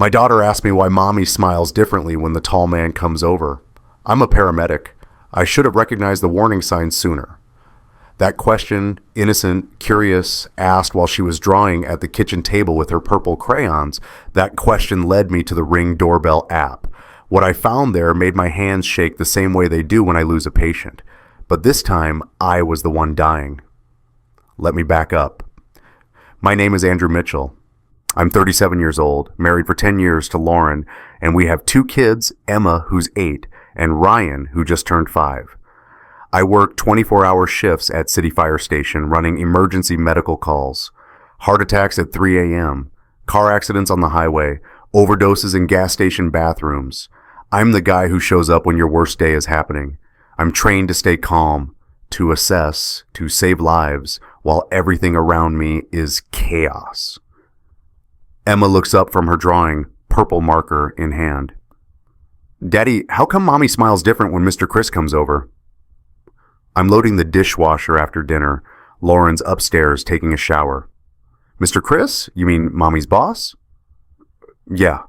My daughter asked me why mommy smiles differently when the tall man comes over. I'm a paramedic. I should have recognized the warning signs sooner. That question, innocent, curious, asked while she was drawing at the kitchen table with her purple crayons, that question led me to the Ring doorbell app. What I found there made my hands shake the same way they do when I lose a patient. But this time, I was the one dying. Let me back up. My name is Andrew Mitchell. I'm 37 years old, married for 10 years to Lauren, and we have 2 kids, Emma, who's 8, and Ryan, who just turned 5. I work 24-hour shifts at City Fire Station running emergency medical calls, heart attacks at 3 a.m., car accidents on the highway, overdoses in gas station bathrooms. I'm the guy who shows up when your worst day is happening. I'm trained to stay calm, to assess, to save lives, while everything around me is chaos. Emma looks up from her drawing, purple marker in hand. Daddy, how come mommy smiles different when Mr. Chris comes over? I'm loading the dishwasher after dinner. Lauren's upstairs taking a shower. Mr. Chris? You mean mommy's boss? Yeah.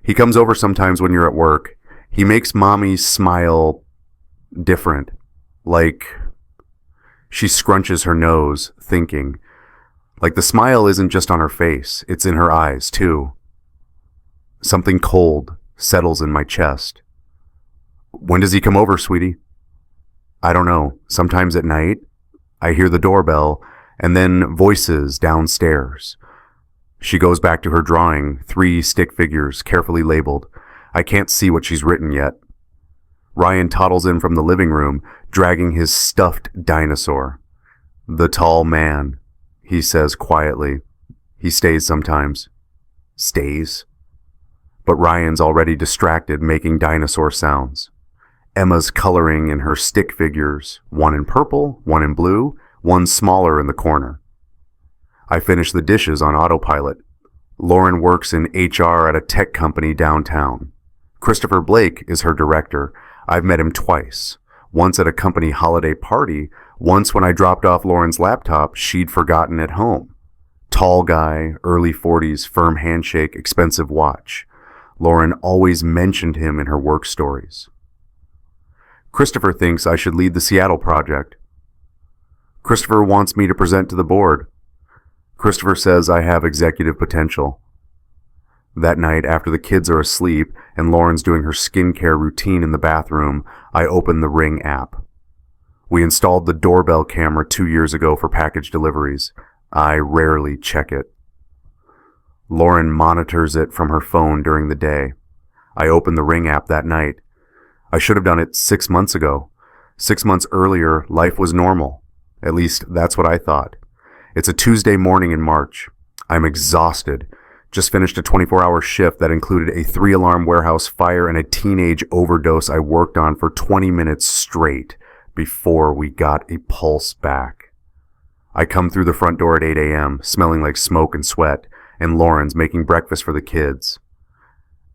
He comes over sometimes when you're at work. He makes mommy smile different. Like, she scrunches her nose, thinking. Like the smile isn't just on her face, it's in her eyes, too. Something cold settles in my chest. When does he come over, sweetie? I don't know. Sometimes at night. I hear the doorbell, and then voices downstairs. She goes back to her drawing, 3 stick figures, carefully labeled. I can't see what she's written yet. Ryan toddles in from the living room, dragging his stuffed dinosaur. The tall man, he says quietly. He stays sometimes. Stays? But Ryan's already distracted, making dinosaur sounds. Emma's coloring in her stick figures, one in purple, one in blue, one smaller in the corner. I finish the dishes on autopilot. Lauren works in HR at a tech company downtown. Christopher Blake is her director. I've met him twice. Once at a company holiday party, once when I dropped off Lauren's laptop she'd forgotten at home. Tall guy, early 40s, firm handshake, expensive watch. Lauren always mentioned him in her work stories. Christopher thinks I should lead the Seattle project. Christopher wants me to present to the board. Christopher says I have executive potential. That night, after the kids are asleep and Lauren's doing her skincare routine in the bathroom, I open the Ring app. We installed the doorbell camera 2 years ago for package deliveries. I rarely check it. Lauren monitors it from her phone during the day. I open the Ring app that night. I should have done it 6 months ago. 6 months earlier, life was normal. At least, that's what I thought. It's a Tuesday morning in March. I'm exhausted. Just finished a 24-hour shift that included a 3-alarm warehouse fire and a teenage overdose I worked on for 20 minutes straight before we got a pulse back. I come through the front door at 8 a.m., smelling like smoke and sweat, and Lauren's making breakfast for the kids.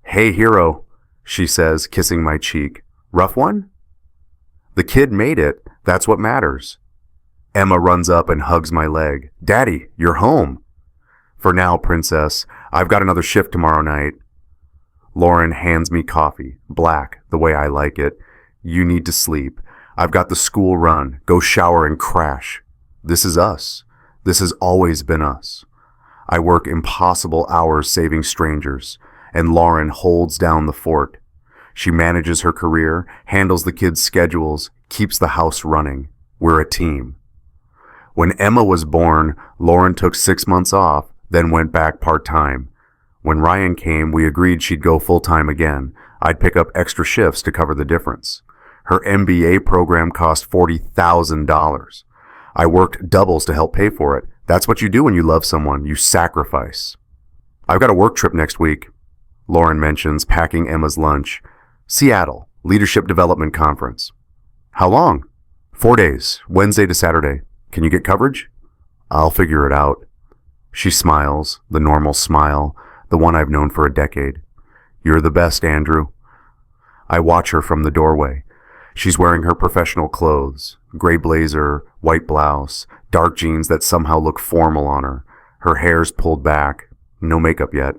Hey, hero, she says, kissing my cheek. Rough one? The kid made it. That's what matters. Emma runs up and hugs my leg. Daddy, you're home. For now, princess. I've got another shift tomorrow night. Lauren hands me coffee, black, the way I like it. You need to sleep. I've got the school run. Go shower and crash. This is us. This has always been us. I work impossible hours saving strangers, and Lauren holds down the fort. She manages her career, handles the kids' schedules, keeps the house running. We're a team. When Emma was born, Lauren took 6 months off, then went back part-time. When Ryan came, we agreed she'd go full-time again. I'd pick up extra shifts to cover the difference. Her MBA program cost $40,000. I worked doubles to help pay for it. That's what you do when you love someone. You sacrifice. I've got a work trip next week, Lauren mentions, packing Emma's lunch. Seattle, Leadership Development Conference. How long? 4 days, Wednesday to Saturday. Can you get coverage? I'll figure it out. She smiles, the normal smile, the one I've known for a decade. You're the best, Andrew. I watch her from the doorway. She's wearing her professional clothes, gray blazer, white blouse, dark jeans that somehow look formal on her. Her hair's pulled back, no makeup yet.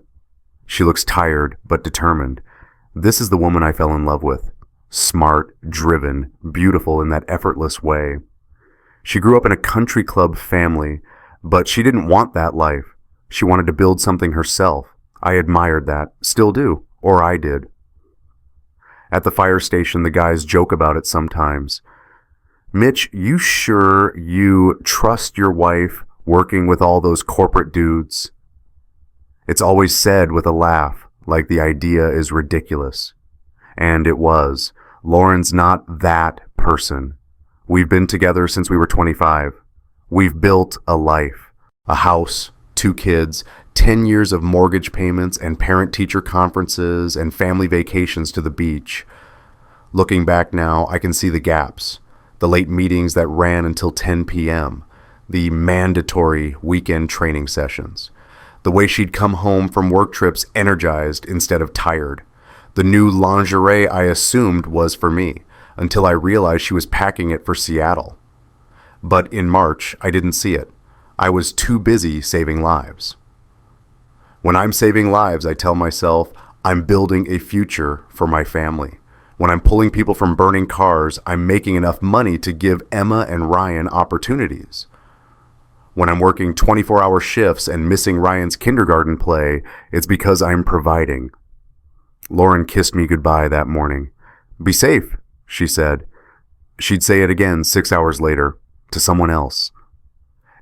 She looks tired but determined. This is the woman I fell in love with. Smart, driven, beautiful in that effortless way. She grew up in a country club family, but she didn't want that life. She wanted to build something herself. I admired that, still do, or I did. At the fire station, the guys joke about it sometimes. Mitch, you sure you trust your wife working with all those corporate dudes? It's always said with a laugh, like the idea is ridiculous. And it was. Lauren's not that person. We've been together since we were 25. We've built a life, a house, 2 kids, 10 years of mortgage payments and parent-teacher conferences and family vacations to the beach. Looking back now, I can see the gaps, the late meetings that ran until 10 p.m., the mandatory weekend training sessions, the way she'd come home from work trips energized instead of tired, the new lingerie I assumed was for me, until I realized she was packing it for Seattle. But in March, I didn't see it. I was too busy saving lives. When I'm saving lives, I tell myself I'm building a future for my family. When I'm pulling people from burning cars, I'm making enough money to give Emma and Ryan opportunities. When I'm working 24-hour shifts and missing Ryan's kindergarten play, it's because I'm providing. Lauren kissed me goodbye that morning. "Be safe," she said. She'd say it again 6 hours later, to someone else.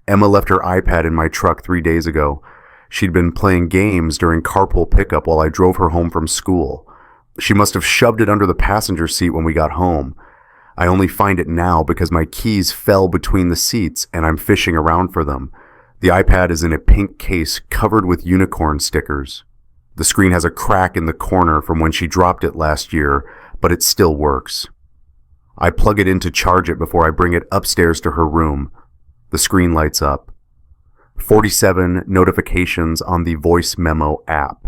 Emma left her iPad in my truck 3 days ago. She'd been playing games during carpool pickup while I drove her home from school. She must have shoved it under the passenger seat when we got home. I only find it now because my keys fell between the seats and I'm fishing around for them. The iPad is in a pink case covered with unicorn stickers. The screen has a crack in the corner from when she dropped it last year, but it still works. I plug it in to charge it before I bring it upstairs to her room. The screen lights up. 47 notifications on the voice memo app.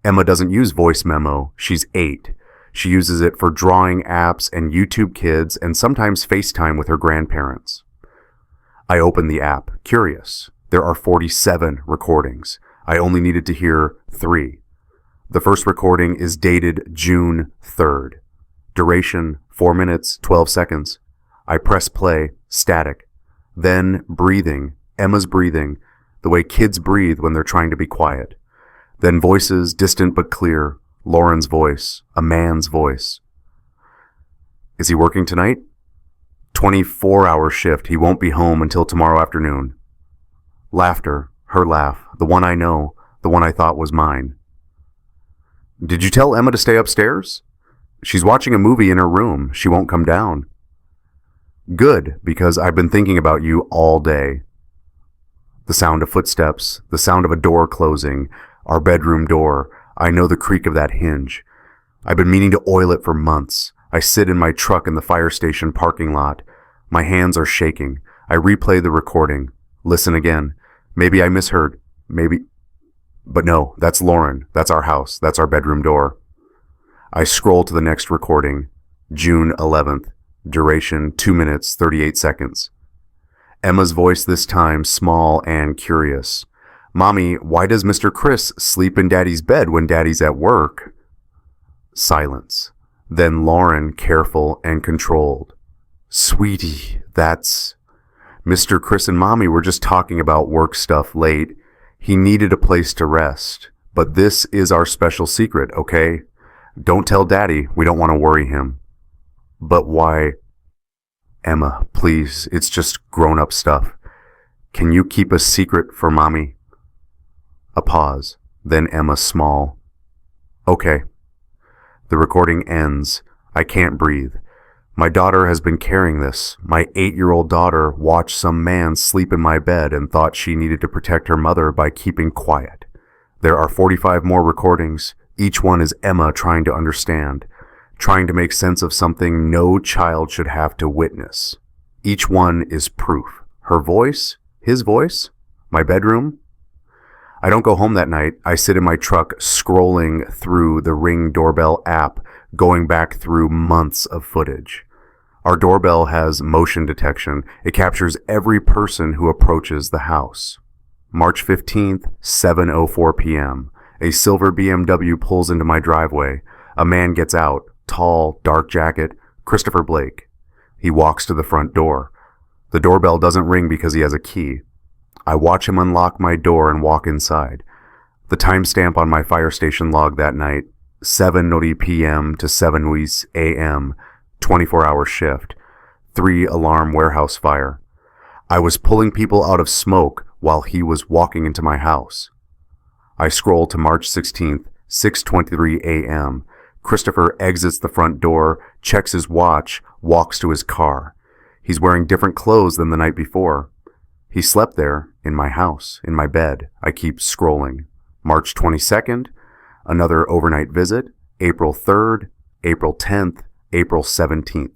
Emma doesn't use voice memo. She's 8. She uses it for drawing apps and YouTube Kids and sometimes FaceTime with her grandparents. I open the app, curious. There are 47 recordings. I only needed to hear 3. The first recording is dated June 3rd. Duration 4 minutes, 12 seconds. I press play, static. Then breathing, Emma's breathing, the way kids breathe when they're trying to be quiet. Then voices, distant but clear. Lauren's voice, a man's voice. "Is he working tonight?" 24-hour shift. He won't be home until tomorrow afternoon. Laughter, her laugh, the one I know, the one I thought was mine. "Did you tell Emma to stay upstairs?" "She's watching a movie in her room. She won't come down." "Good, because I've been thinking about you all day." The sound of footsteps, the sound of a door closing, our bedroom door. I know the creak of that hinge. I've been meaning to oil it for months. I sit in my truck in the fire station parking lot. My hands are shaking. I replay the recording. Listen again. Maybe I misheard. Maybe. But no, that's Lauren. That's our house. That's our bedroom door. I scroll to the next recording. June 11th. Duration 2 minutes, 38 seconds. Emma's voice this time small and curious. "Mommy, why does Mr. Chris sleep in Daddy's bed when Daddy's at work?" Silence. Then Lauren, careful and controlled. "Sweetie, that's... Mr. Chris and Mommy were just talking about work stuff late. He needed a place to rest. But this is our special secret, okay? Don't tell Daddy. We don't want to worry him." "But why?" "Emma, please, it's just grown-up stuff. Can you keep a secret for Mommy?" A pause, then Emma small. "Okay." The recording ends. I can't breathe. My daughter has been carrying this. My 8-year-old daughter watched some man sleep in my bed and thought she needed to protect her mother by keeping quiet. There are 45 more recordings. Each one is Emma trying to understand, trying to make sense of something no child should have to witness. Each one is proof. Her voice, his voice, my bedroom. I don't go home that night. I sit in my truck scrolling through the Ring doorbell app, going back through months of footage. Our doorbell has motion detection. It captures every person who approaches the house. March 15th, 7:04 p.m. A silver BMW pulls into my driveway. A man gets out, tall, dark jacket, Christopher Blake. He walks to the front door. The doorbell doesn't ring because he has a key. I watch him unlock my door and walk inside. The timestamp on my fire station log that night, 7:00 p.m. to 7:00 a.m., 24-hour shift, 3-alarm warehouse fire. I was pulling people out of smoke while he was walking into my house. I scroll to March 16th, 6:23 a.m. Christopher exits the front door, checks his watch, walks to his car. He's wearing different clothes than the night before. He slept there, in my house, in my bed. I keep scrolling. March 22nd, another overnight visit. April 3rd, April 10th, April 17th.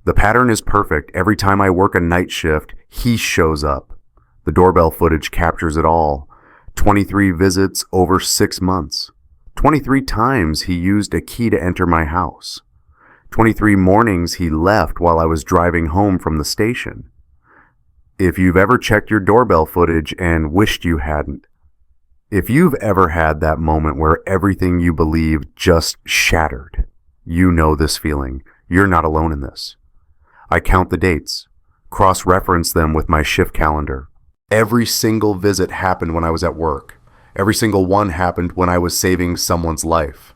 The pattern is perfect. Every time I work a night shift, he shows up. The doorbell footage captures it all. 23 visits over 6 months. 23 times he used a key to enter my house. 23 mornings he left while I was driving home from the station. If you've ever checked your doorbell footage and wished you hadn't, if you've ever had that moment where everything you believed just shattered, you know this feeling. You're not alone in this. I count the dates, cross-reference them with my shift calendar. Every single visit happened when I was at work. Every single one happened when I was saving someone's life.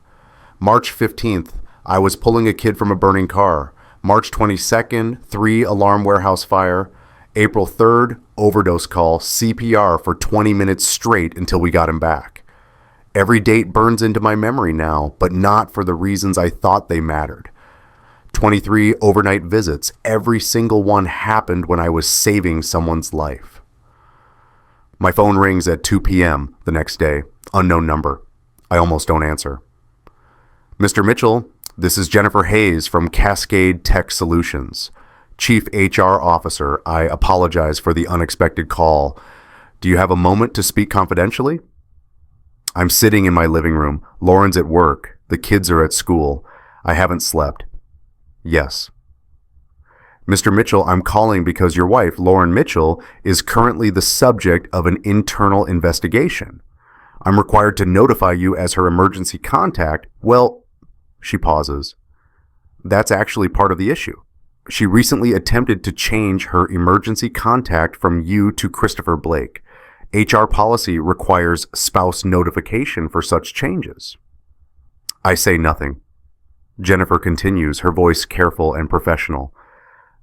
March 15th, I was pulling a kid from a burning car. March 22nd, 3-alarm warehouse fire. April 3rd, overdose call, CPR for 20 minutes straight until we got him back. Every date burns into my memory now, but not for the reasons I thought they mattered. 23 overnight visits. Every single one happened when I was saving someone's life. My phone rings at 2 p.m. the next day. Unknown number. I almost don't answer. Mr. Mitchell, this is Jennifer Hayes from Cascade Tech Solutions. Chief HR Officer, I apologize for the unexpected call. Do you have a moment to speak confidentially? I'm sitting in my living room. Lauren's at work. The kids are at school. I haven't slept. Yes. Mr. Mitchell, I'm calling because your wife, Lauren Mitchell, is currently the subject of an internal investigation. I'm required to notify you as her emergency contact. Well, she pauses. That's actually part of the issue. She recently attempted to change her emergency contact from you to Christopher Blake. HR policy requires spouse notification for such changes. I say nothing. Jennifer continues, her voice careful and professional.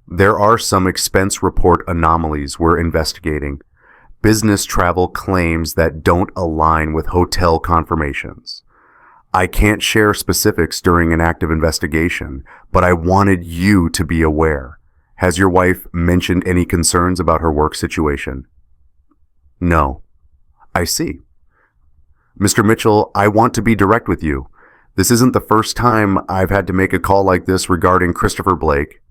There are some expense report anomalies we're investigating. Business travel claims that don't align with hotel confirmations. I can't share specifics during an active investigation, but I wanted you to be aware. Has your wife mentioned any concerns about her work situation? No. I see. Mr. Mitchell, I want to be direct with you. This isn't the first time I've had to make a call like this regarding Christopher Blake.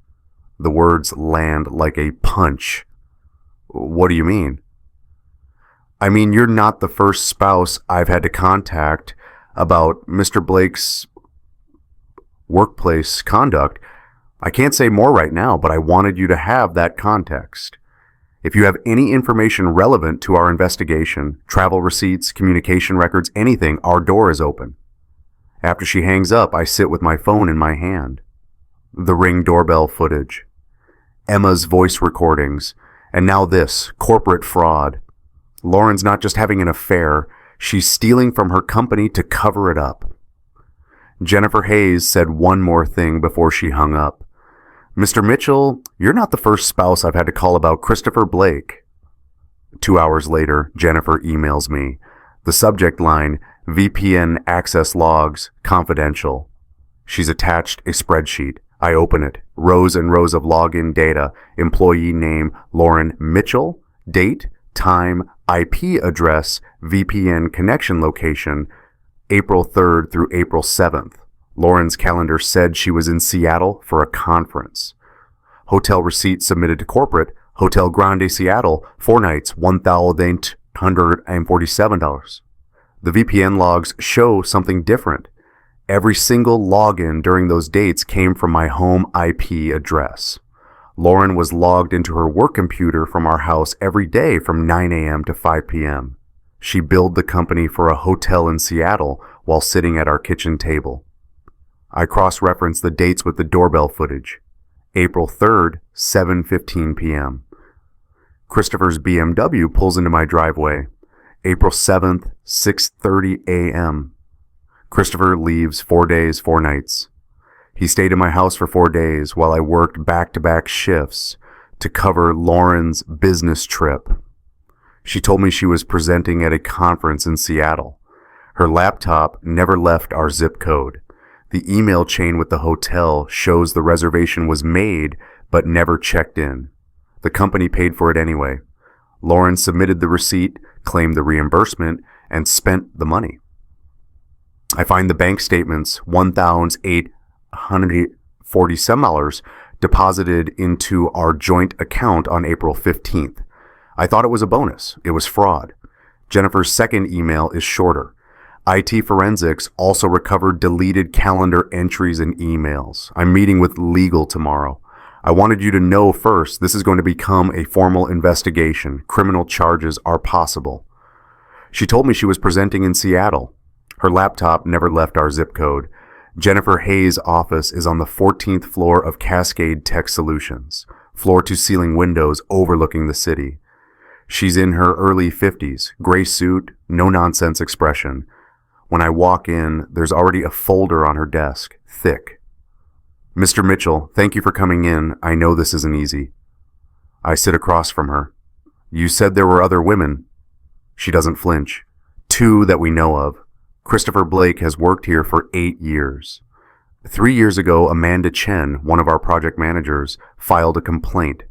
The words land like a punch. What do you mean? I mean, you're not the first spouse I've had to contact about Mr. Blake's workplace conduct. I can't say more right now, but I wanted you to have that context. If you have any information relevant to our investigation, travel receipts, communication records, anything, our door is open. After she hangs up, I sit with my phone in my hand. The Ring doorbell footage, Emma's voice recordings, and now this, corporate fraud. Lauren's not just having an affair, she's stealing from her company to cover it up. Jennifer Hayes said one more thing before she hung up. Mr. Mitchell, you're not the first spouse I've had to call about Christopher Blake. 2 hours later, Jennifer emails me. The subject line, VPN access logs, confidential. She's attached a spreadsheet. I open it. Rows and rows of login data. Employee name, Lauren Mitchell. Date, time, IP address, VPN connection location, April 3rd through April 7th. Lauren's calendar said she was in Seattle for a conference. Hotel receipt submitted to corporate, Hotel Grande Seattle, 4 nights, $1,847. The VPN logs show something different. Every single login during those dates came from my home IP address. Lauren was logged into her work computer from our house every day from 9 a.m. to 5 p.m. She billed the company for a hotel in Seattle while sitting at our kitchen table. I cross-referenced the dates with the doorbell footage. April 3rd, 7:15 p.m. Christopher's BMW pulls into my driveway. April 7th, 6:30 a.m. Christopher leaves 4 days, 4 nights. He stayed in my house for 4 days while I worked back-to-back shifts to cover Lauren's business trip. She told me she was presenting at a conference in Seattle. Her laptop never left our zip code. The email chain with the hotel shows the reservation was made but never checked in. The company paid for it anyway. Lauren submitted the receipt, claimed the reimbursement, and spent the money. I find the bank statements, $1,847 deposited into our joint account on April 15th. I thought it was a bonus. It was fraud. Jennifer's second email is shorter. IT forensics also recovered deleted calendar entries and emails. I'm meeting with legal tomorrow. I wanted you to know first, this is going to become a formal investigation. Criminal charges are possible. She told me she was presenting in Seattle. Her laptop never left our zip code. Jennifer Hayes' office is on the 14th floor of Cascade Tech Solutions, floor-to-ceiling windows overlooking the city. She's in her early 50s, gray suit, no-nonsense expression. When I walk in, there's already a folder on her desk, thick. Mr. Mitchell, thank you for coming in. I know this isn't easy. I sit across from her. You said there were other women. She doesn't flinch. 2 that we know of. Christopher Blake has worked here for 8 years. 3 years ago, Amanda Chen, one of our project managers, filed a complaint.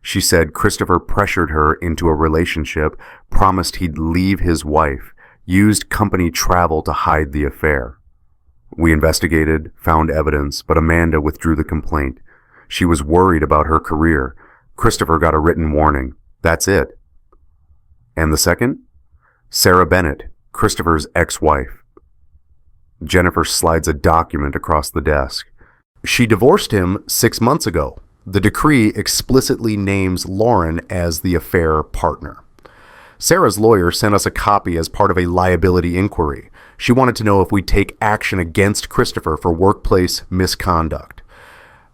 She said Christopher pressured her into a relationship, promised he'd leave his wife, used company travel to hide the affair. We investigated, found evidence, but Amanda withdrew the complaint. She was worried about her career. Christopher got a written warning. That's it. And the second? Sarah Bennett, Christopher's ex-wife. Jennifer slides a document across the desk. She divorced him 6 months ago. The decree explicitly names Lauren as the affair partner. Sarah's lawyer sent us a copy as part of a liability inquiry. She wanted to know if we'd take action against Christopher for workplace misconduct.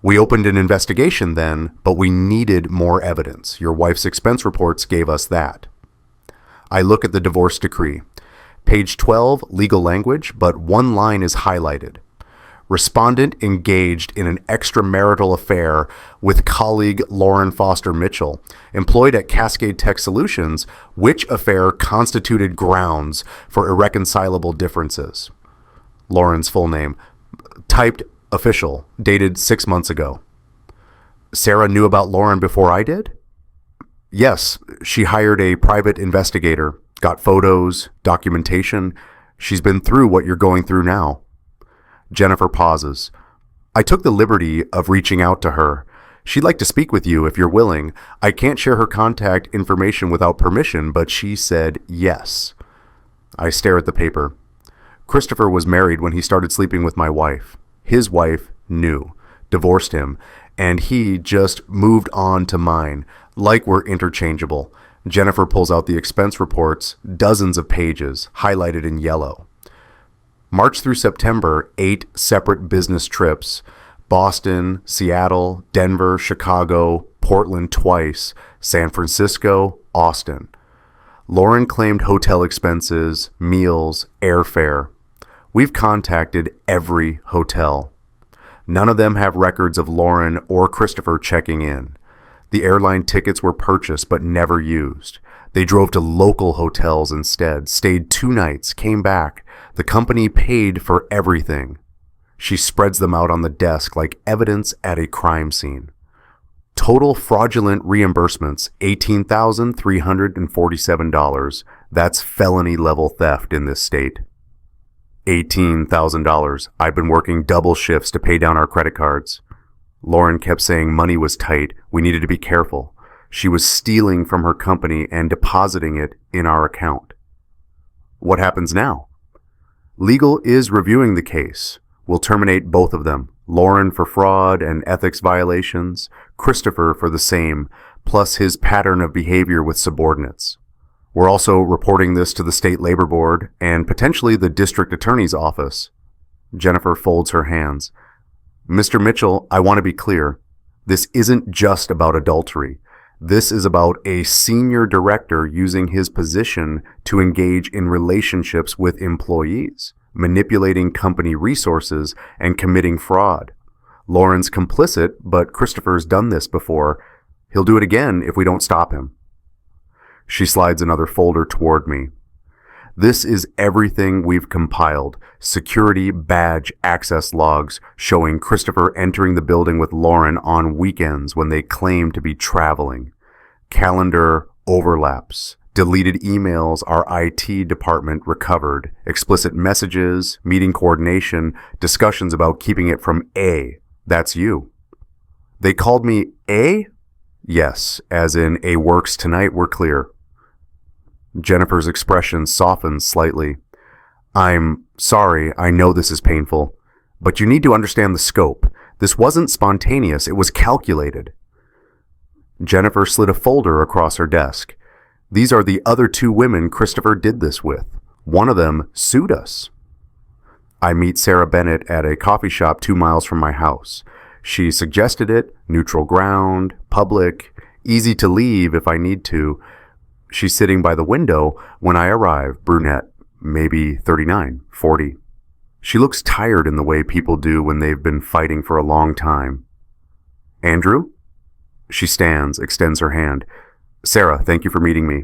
We opened an investigation then, but we needed more evidence. Your wife's expense reports gave us that. I look at the divorce decree. Page 12, legal language, but one line is highlighted. Respondent engaged in an extramarital affair with colleague Lauren Foster Mitchell, employed at Cascade Tech Solutions, which affair constituted grounds for irreconcilable differences. Lauren's full name. Typed official, dated 6 months ago. Sarah knew about Lauren before I did? Yes, she hired a private investigator, got photos, documentation. She's been through what you're going through now. Jennifer pauses. I took the liberty of reaching out to her. She'd like to speak with you if you're willing. I can't share her contact information without permission, but she said yes. I stare at the paper. Christopher was married when he started sleeping with my wife. His wife knew, divorced him, and he just moved on to mine, like we're interchangeable. Jennifer pulls out the expense reports, dozens of pages, highlighted in yellow. March through September, 8 separate business trips. Boston, Seattle, Denver, Chicago, Portland twice, San Francisco, Austin. Lauren claimed hotel expenses, meals, airfare. We've contacted every hotel. None of them have records of Lauren or Christopher checking in. The airline tickets were purchased but never used. They drove to local hotels instead, stayed 2 nights, came back. The company paid for everything. She spreads them out on the desk like evidence at a crime scene. Total fraudulent reimbursements, $18,347. That's felony level theft in this state. $18,000. I've been working double shifts to pay down our credit cards. Lauren kept saying money was tight. We needed to be careful. She was stealing from her company and depositing it in our account. What happens now? Legal is reviewing the case. We'll terminate both of them. Lauren for fraud and ethics violations, Christopher for the same, plus his pattern of behavior with subordinates. We're also reporting this to the state labor board and potentially the district attorney's office. Jennifer folds her hands. Mr. Mitchell, I want to be clear. This isn't just about adultery. This is about a senior director using his position to engage in relationships with employees, manipulating company resources, and committing fraud. Lauren's complicit, but Christopher's done this before. He'll do it again if we don't stop him. She slides another folder toward me. This is everything we've compiled. Security badge access logs showing Christopher entering the building with Lauren on weekends when they claim to be traveling. Calendar overlaps. Deleted emails our IT department recovered. Explicit messages, meeting coordination, discussions about keeping it from A. That's you. They called me A? Yes, as in A works tonight, we're clear. Jennifer's expression softens slightly. I'm sorry, I know this is painful, but you need to understand the scope. This wasn't spontaneous, it was calculated. Jennifer slid a folder across her desk. These are the other 2 women Christopher did this with. One of them sued us. I meet Sarah Bennett at a coffee shop 2 miles from my house. She suggested it, neutral ground, public, easy to leave if I need to. She's sitting by the window when I arrive, brunette, maybe 39, 40. She looks tired in the way people do when they've been fighting for a long time. Andrew? She stands, extends her hand. Sarah, thank you for meeting me.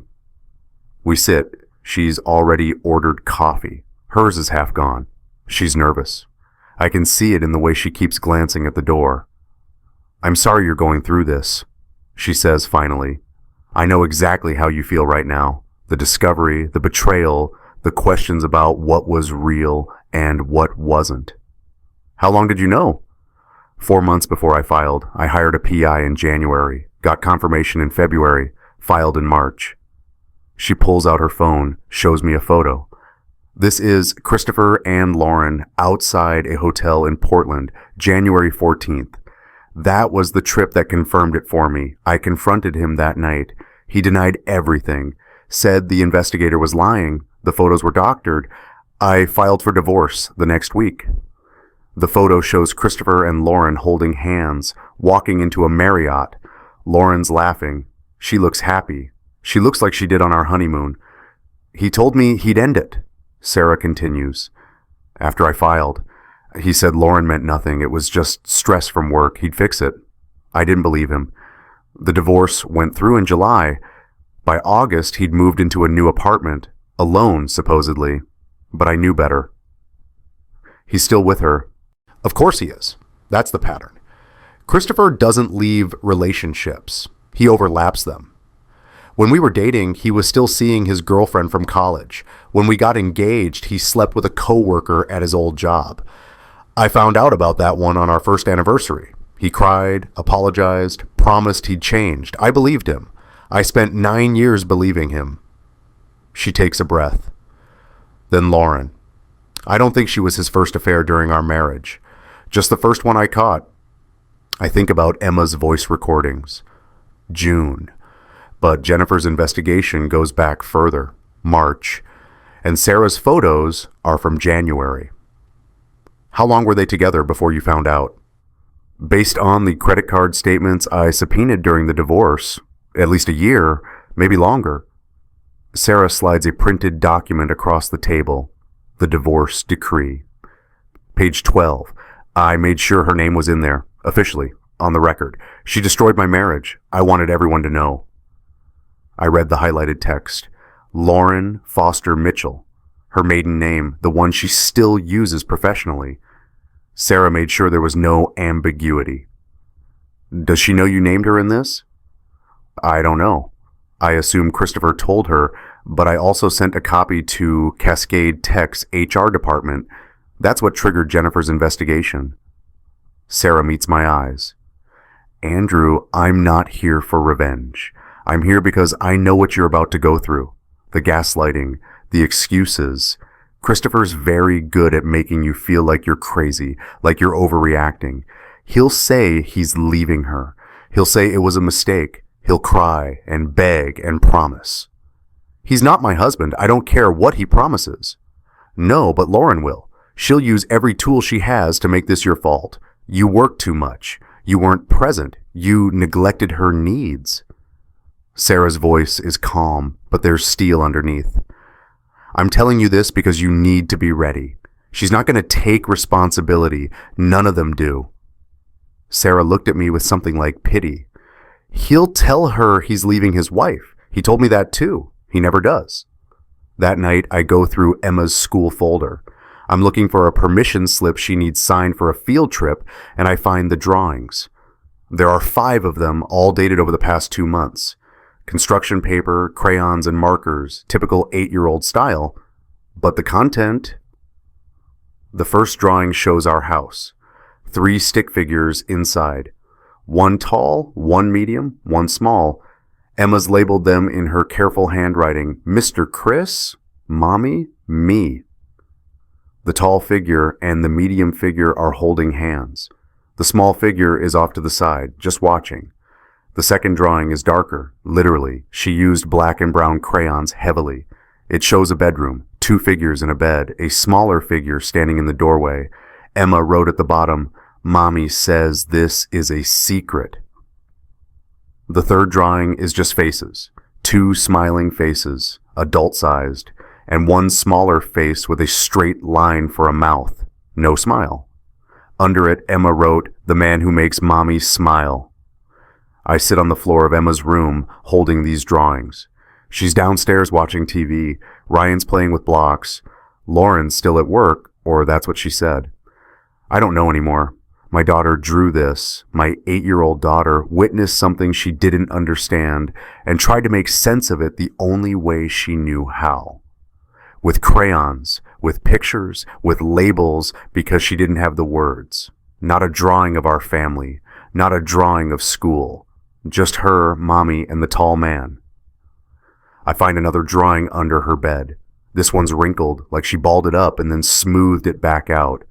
We sit. She's already ordered coffee. Hers is half gone. She's nervous. I can see it in the way she keeps glancing at the door. I'm sorry you're going through this, she says finally. I know exactly how you feel right now. The discovery, the betrayal, the questions about what was real and what wasn't. How long did you know? 4 months before I filed. I hired a PI in January, got confirmation in February, filed in March. She pulls out her phone, shows me a photo. This is Christopher and Lauren outside a hotel in Portland, January 14th. That was the trip that confirmed it for me. I confronted him that night. He denied everything, said the investigator was lying, the photos were doctored. I filed for divorce the next week. The photo shows Christopher and Lauren holding hands, walking into a Marriott. Lauren's laughing. She looks happy. She looks like she did on our honeymoon. He told me he'd end it, Sarah continues. After I filed, he said Lauren meant nothing. It was just stress from work. He'd fix it. I didn't believe him. The divorce went through in July. By August, he'd moved into a new apartment, alone, supposedly. But I knew better. He's still with her. Of course he is. That's the pattern. Christopher doesn't leave relationships. He overlaps them. When we were dating, he was still seeing his girlfriend from college. When we got engaged, he slept with a coworker at his old job. I found out about that one on our first anniversary. He cried, apologized, promised he'd changed. I believed him. I spent 9 years believing him. She takes a breath. Then Lauren. I don't think she was his first affair during our marriage. Just the first one I caught. I think about Emma's voice recordings. June. But Jennifer's investigation goes back further. March. And Sarah's photos are from January. How long were they together before you found out? Based on the credit card statements I subpoenaed during the divorce, at least a year, maybe longer. Sarah slides a printed document across the table. The divorce decree. Page 12. I made sure her name was in there, officially, on the record. She destroyed my marriage. I wanted everyone to know. I read the highlighted text. Lauren Foster Mitchell. Her maiden name, the one she still uses professionally. Sarah made sure there was no ambiguity. Does she know you named her in this? I don't know. I assume Christopher told her, but I also sent a copy to Cascade Tech's HR department. That's what triggered Jennifer's investigation. Sarah meets my eyes. Andrew, I'm not here for revenge. I'm here because I know what you're about to go through. The gaslighting, the excuses. Christopher's very good at making you feel like you're crazy, like you're overreacting. He'll say he's leaving her. He'll say it was a mistake. He'll cry and beg and promise. He's not my husband. I don't care what he promises. No, but Lauren will. She'll use every tool she has to make this your fault. You worked too much. You weren't present. You neglected her needs. Sarah's voice is calm, but there's steel underneath. I'm telling you this because you need to be ready. She's not going to take responsibility. None of them do. Sarah looked at me with something like pity. He'll tell her he's leaving his wife. He told me that too. He never does. That night, I go through Emma's school folder. I'm looking for a permission slip she needs signed for a field trip, and I find the drawings. There are 5 of them, all dated over the past 2 months. Construction paper, crayons, and markers, typical 8-year-old style. But the content? The first drawing shows our house. 3 stick figures inside. 1 tall, 1 medium, 1 small. Emma's labeled them in her careful handwriting, Mr. Chris, Mommy, me. The tall figure and the medium figure are holding hands. The small figure is off to the side, just watching. The second drawing is darker, literally. She used black and brown crayons heavily. It shows a bedroom, 2 figures in a bed, a smaller figure standing in the doorway. Emma wrote at the bottom, Mommy says this is a secret. The third drawing is just faces. 2 smiling faces, adult-sized, and 1 smaller face with a straight line for a mouth. No smile. Under it, Emma wrote, The man who makes Mommy smile. I sit on the floor of Emma's room, holding these drawings. She's downstairs watching TV. Ryan's playing with blocks. Lauren's still at work, or that's what she said. I don't know anymore. My daughter drew this. My 8-year-old daughter witnessed something she didn't understand and tried to make sense of it the only way she knew how. With crayons, with pictures, with labels, because she didn't have the words. Not a drawing of our family, not a drawing of school. Just her, Mommy, and the tall man. I find another drawing under her bed. This one's wrinkled, like she balled it up and then smoothed it back out.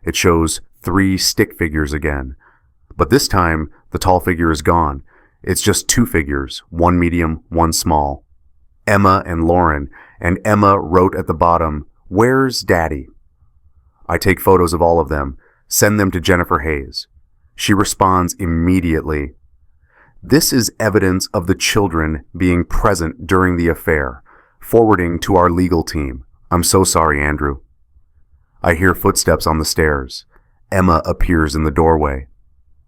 It shows 3 stick figures again. But this time, the tall figure is gone. It's just 2 figures, 1 medium, 1 small. Emma and Lauren, and Emma wrote at the bottom, Where's Daddy? I take photos of all of them, send them to Jennifer Hayes. She responds immediately. This is evidence of the children being present during the affair, forwarding to our legal team. I'm so sorry, Andrew. I hear footsteps on the stairs. Emma appears in the doorway.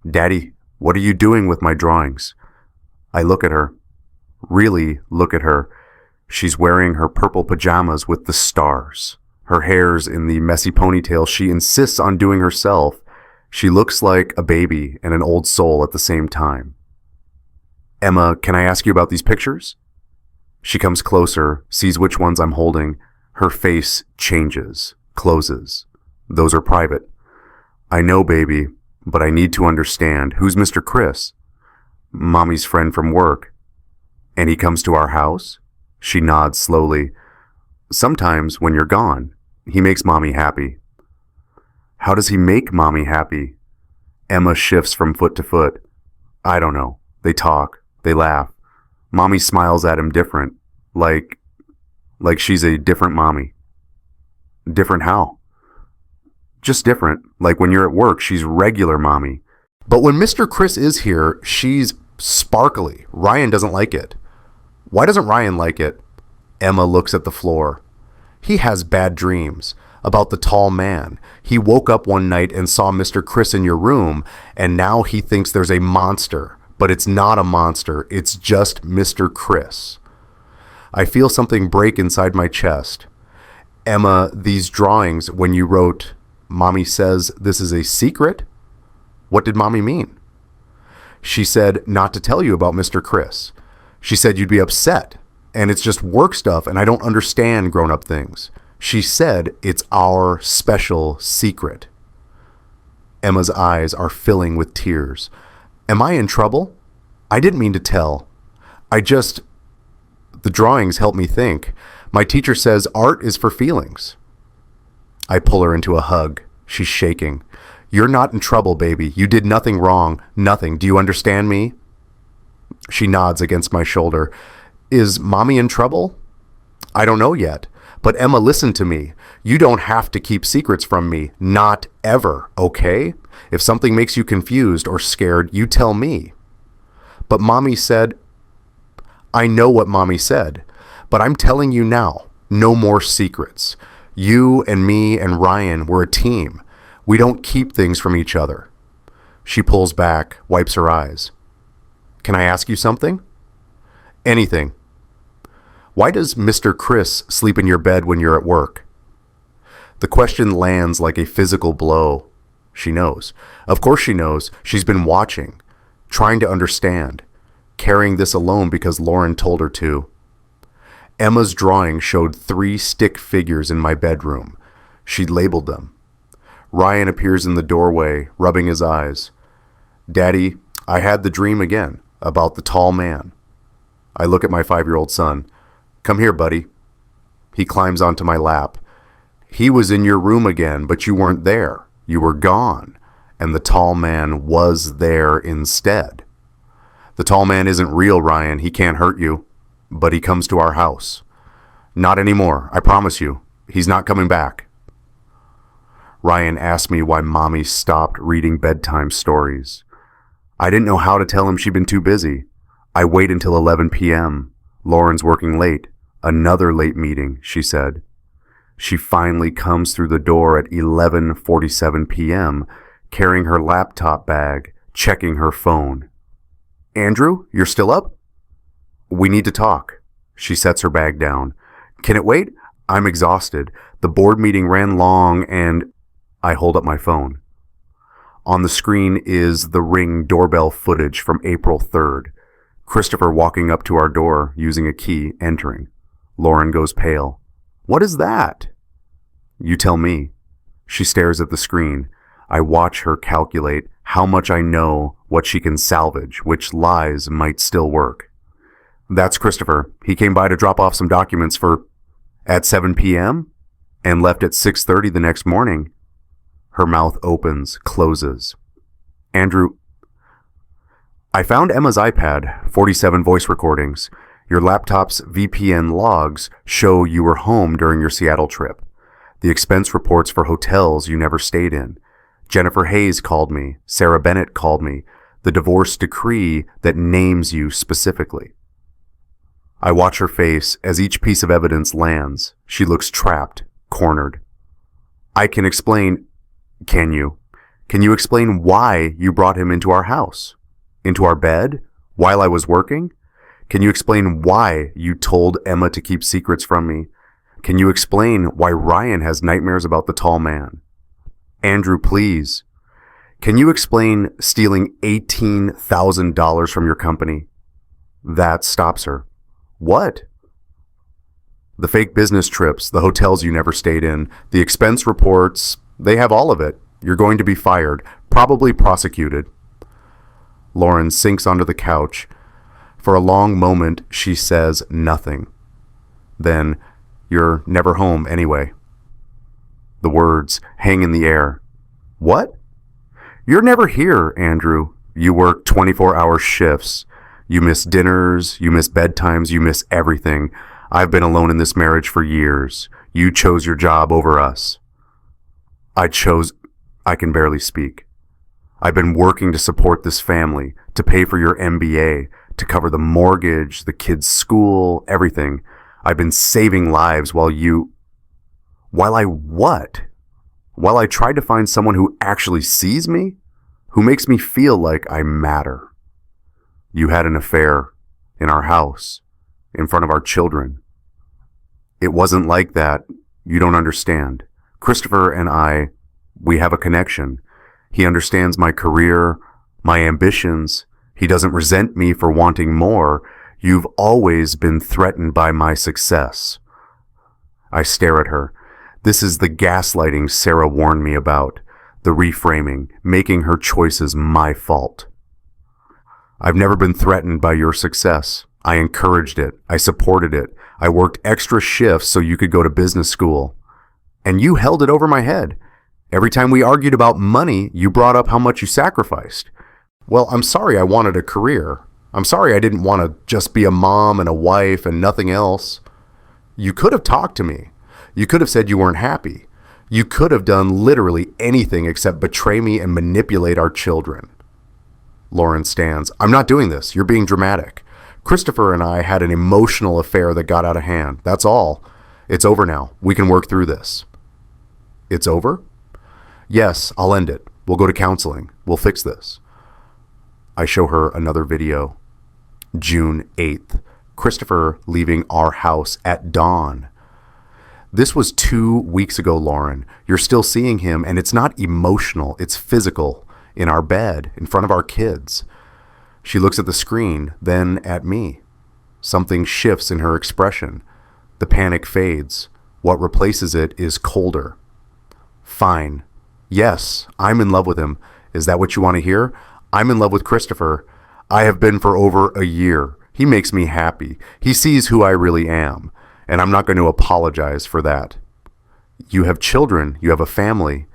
Daddy, what are you doing with my drawings? I look at her. Really look at her. She's wearing her purple pajamas with the stars. Her hair's in the messy ponytail she insists on doing herself. She looks like a baby and an old soul at the same time. Emma, can I ask you about these pictures? She comes closer, sees which ones I'm holding. Her face changes, closes. Those are private. I know, baby, but I need to understand. Who's Mr. Chris? Mommy's friend from work. And he comes to our house? She nods slowly. Sometimes, when you're gone, he makes Mommy happy. How does he make Mommy happy? Emma shifts from foot to foot. I don't know. They talk. They laugh. Mommy smiles at him different. Like she's a different Mommy. Different how? Just different. Like when you're at work, she's regular Mommy. But when Mr. Chris is here, she's sparkly. Ryan doesn't like it. Why doesn't Ryan like it? Emma looks at the floor. He has bad dreams about the tall man. He woke up one night and saw Mr. Chris in your room, and now he thinks there's a monster. But it's not a monster. It's just Mr. Chris. I feel something break inside my chest. Emma, these drawings, when you wrote, Mommy says this is a secret, what did Mommy mean? She said not to tell you about Mr. Chris. She said you'd be upset, and it's just work stuff, and I don't understand grown-up things. She said it's our special secret. Emma's eyes are filling with tears. Am I in trouble? I didn't mean to tell. The drawings help me think. My teacher says art is for feelings. I pull her into a hug. She's shaking. You're not in trouble, baby. You did nothing wrong. Nothing. Do you understand me? She nods against my shoulder. Is Mommy in trouble? I don't know yet. But Emma, listen to me. You don't have to keep secrets from me. Not ever, okay? If something makes you confused or scared, you tell me. But Mommy said, I know what Mommy said, but I'm telling you now, no more secrets. You and me and Ryan, we're a team. We don't keep things from each other. She pulls back, wipes her eyes. Can I ask you something? Anything. Why does Mr. Chris sleep in your bed when you're at work? The question lands like a physical blow. She knows. Of course she knows. She's been watching, trying to understand, carrying this alone because Lauren told her to. Emma's drawing showed 3 stick figures in my bedroom. She'd labeled them. Ryan appears in the doorway, rubbing his eyes. Daddy, I had the dream again about the tall man. I look at my 5-year-old son. Come here, buddy. He climbs onto my lap. He was in your room again, but you weren't there. You were gone, and the tall man was there instead. The tall man isn't real, Ryan. He can't hurt you, but he comes to our house. Not anymore, I promise you. He's not coming back. Ryan asked me why Mommy stopped reading bedtime stories. I didn't know how to tell him she'd been too busy. I wait until 11 p.m. Lauren's working late. Another late meeting, she said. She finally comes through the door at 11:47 p.m., carrying her laptop bag, checking her phone. Andrew, you're still up? We need to talk. She sets her bag down. Can it wait? I'm exhausted. The board meeting ran long and I hold up my phone. On the screen is the Ring doorbell footage from April 3rd. Christopher walking up to our door, using a key, entering. Lauren goes pale. What is that? You tell me. She stares at the screen. I watch her calculate how much I know, what she can salvage, which lies might still work. That's Christopher. He came by to drop off some documents at 7 p.m. and left at 6:30 the next morning. Her mouth opens, closes. Andrew, I found Emma's iPad, 47 voice recordings. Your laptop's VPN logs show you were home during your Seattle trip. The expense reports for hotels you never stayed in. Jennifer Hayes called me. Sarah Bennett called me. The divorce decree that names you specifically. I watch her face as each piece of evidence lands. She looks trapped, cornered. I can explain. Can you? Can you explain why you brought him into our house? Into our bed? While I was working? Can you explain why you told Emma to keep secrets from me? Can you explain why Ryan has nightmares about the tall man? Andrew, please. Can you explain stealing $18,000 from your company? That stops her. What? The fake business trips, the hotels you never stayed in, the expense reports, they have all of it. You're going to be fired, probably prosecuted. Lauren sinks onto the couch. For a long moment, she says nothing. Then, you're never home anyway. The words hang in the air. What? You're never here, Andrew. You work 24-hour shifts. You miss dinners, you miss bedtimes, you miss everything. I've been alone in this marriage for years. You chose your job over us. I can barely speak. I've been working to support this family, to pay for your MBA, to cover the mortgage, the kids' school, everything. I've been saving lives while I what? While I tried to find someone who actually sees me? Who makes me feel like I matter. You had an affair in our house, in front of our children. It wasn't like that. You don't understand. Christopher and I, we have a connection. He understands my career, my ambitions. He doesn't resent me for wanting more. You've always been threatened by my success. I stare at her. This is the gaslighting Sarah warned me about. The reframing, making her choices my fault. I've never been threatened by your success. I encouraged it. I supported it. I worked extra shifts so you could go to business school. And you held it over my head. Every time we argued about money, you brought up how much you sacrificed. Well, I'm sorry I wanted a career. I'm sorry I didn't want to just be a mom and a wife and nothing else. You could have talked to me. You could have said you weren't happy. You could have done literally anything except betray me and manipulate our children. Lauren stands. I'm not doing this. You're being dramatic. Christopher and I had an emotional affair that got out of hand. That's all. It's over now. We can work through this. It's over? Yes, I'll end it. We'll go to counseling. We'll fix this. I show her another video. June 8th. Christopher leaving our house at dawn. This was 2 weeks ago, Lauren. You're still seeing him, and it's not emotional. It's physical. In our bed, in front of our kids. She looks at the screen, then at me. Something shifts in her expression. The panic fades. What replaces it is colder. Fine. Yes, I'm in love with him. Is that what you want to hear? I'm in love with Christopher. I have been for over a year. He makes me happy. He sees who I really am. And I'm not going to apologize for that. You have children. You have a family.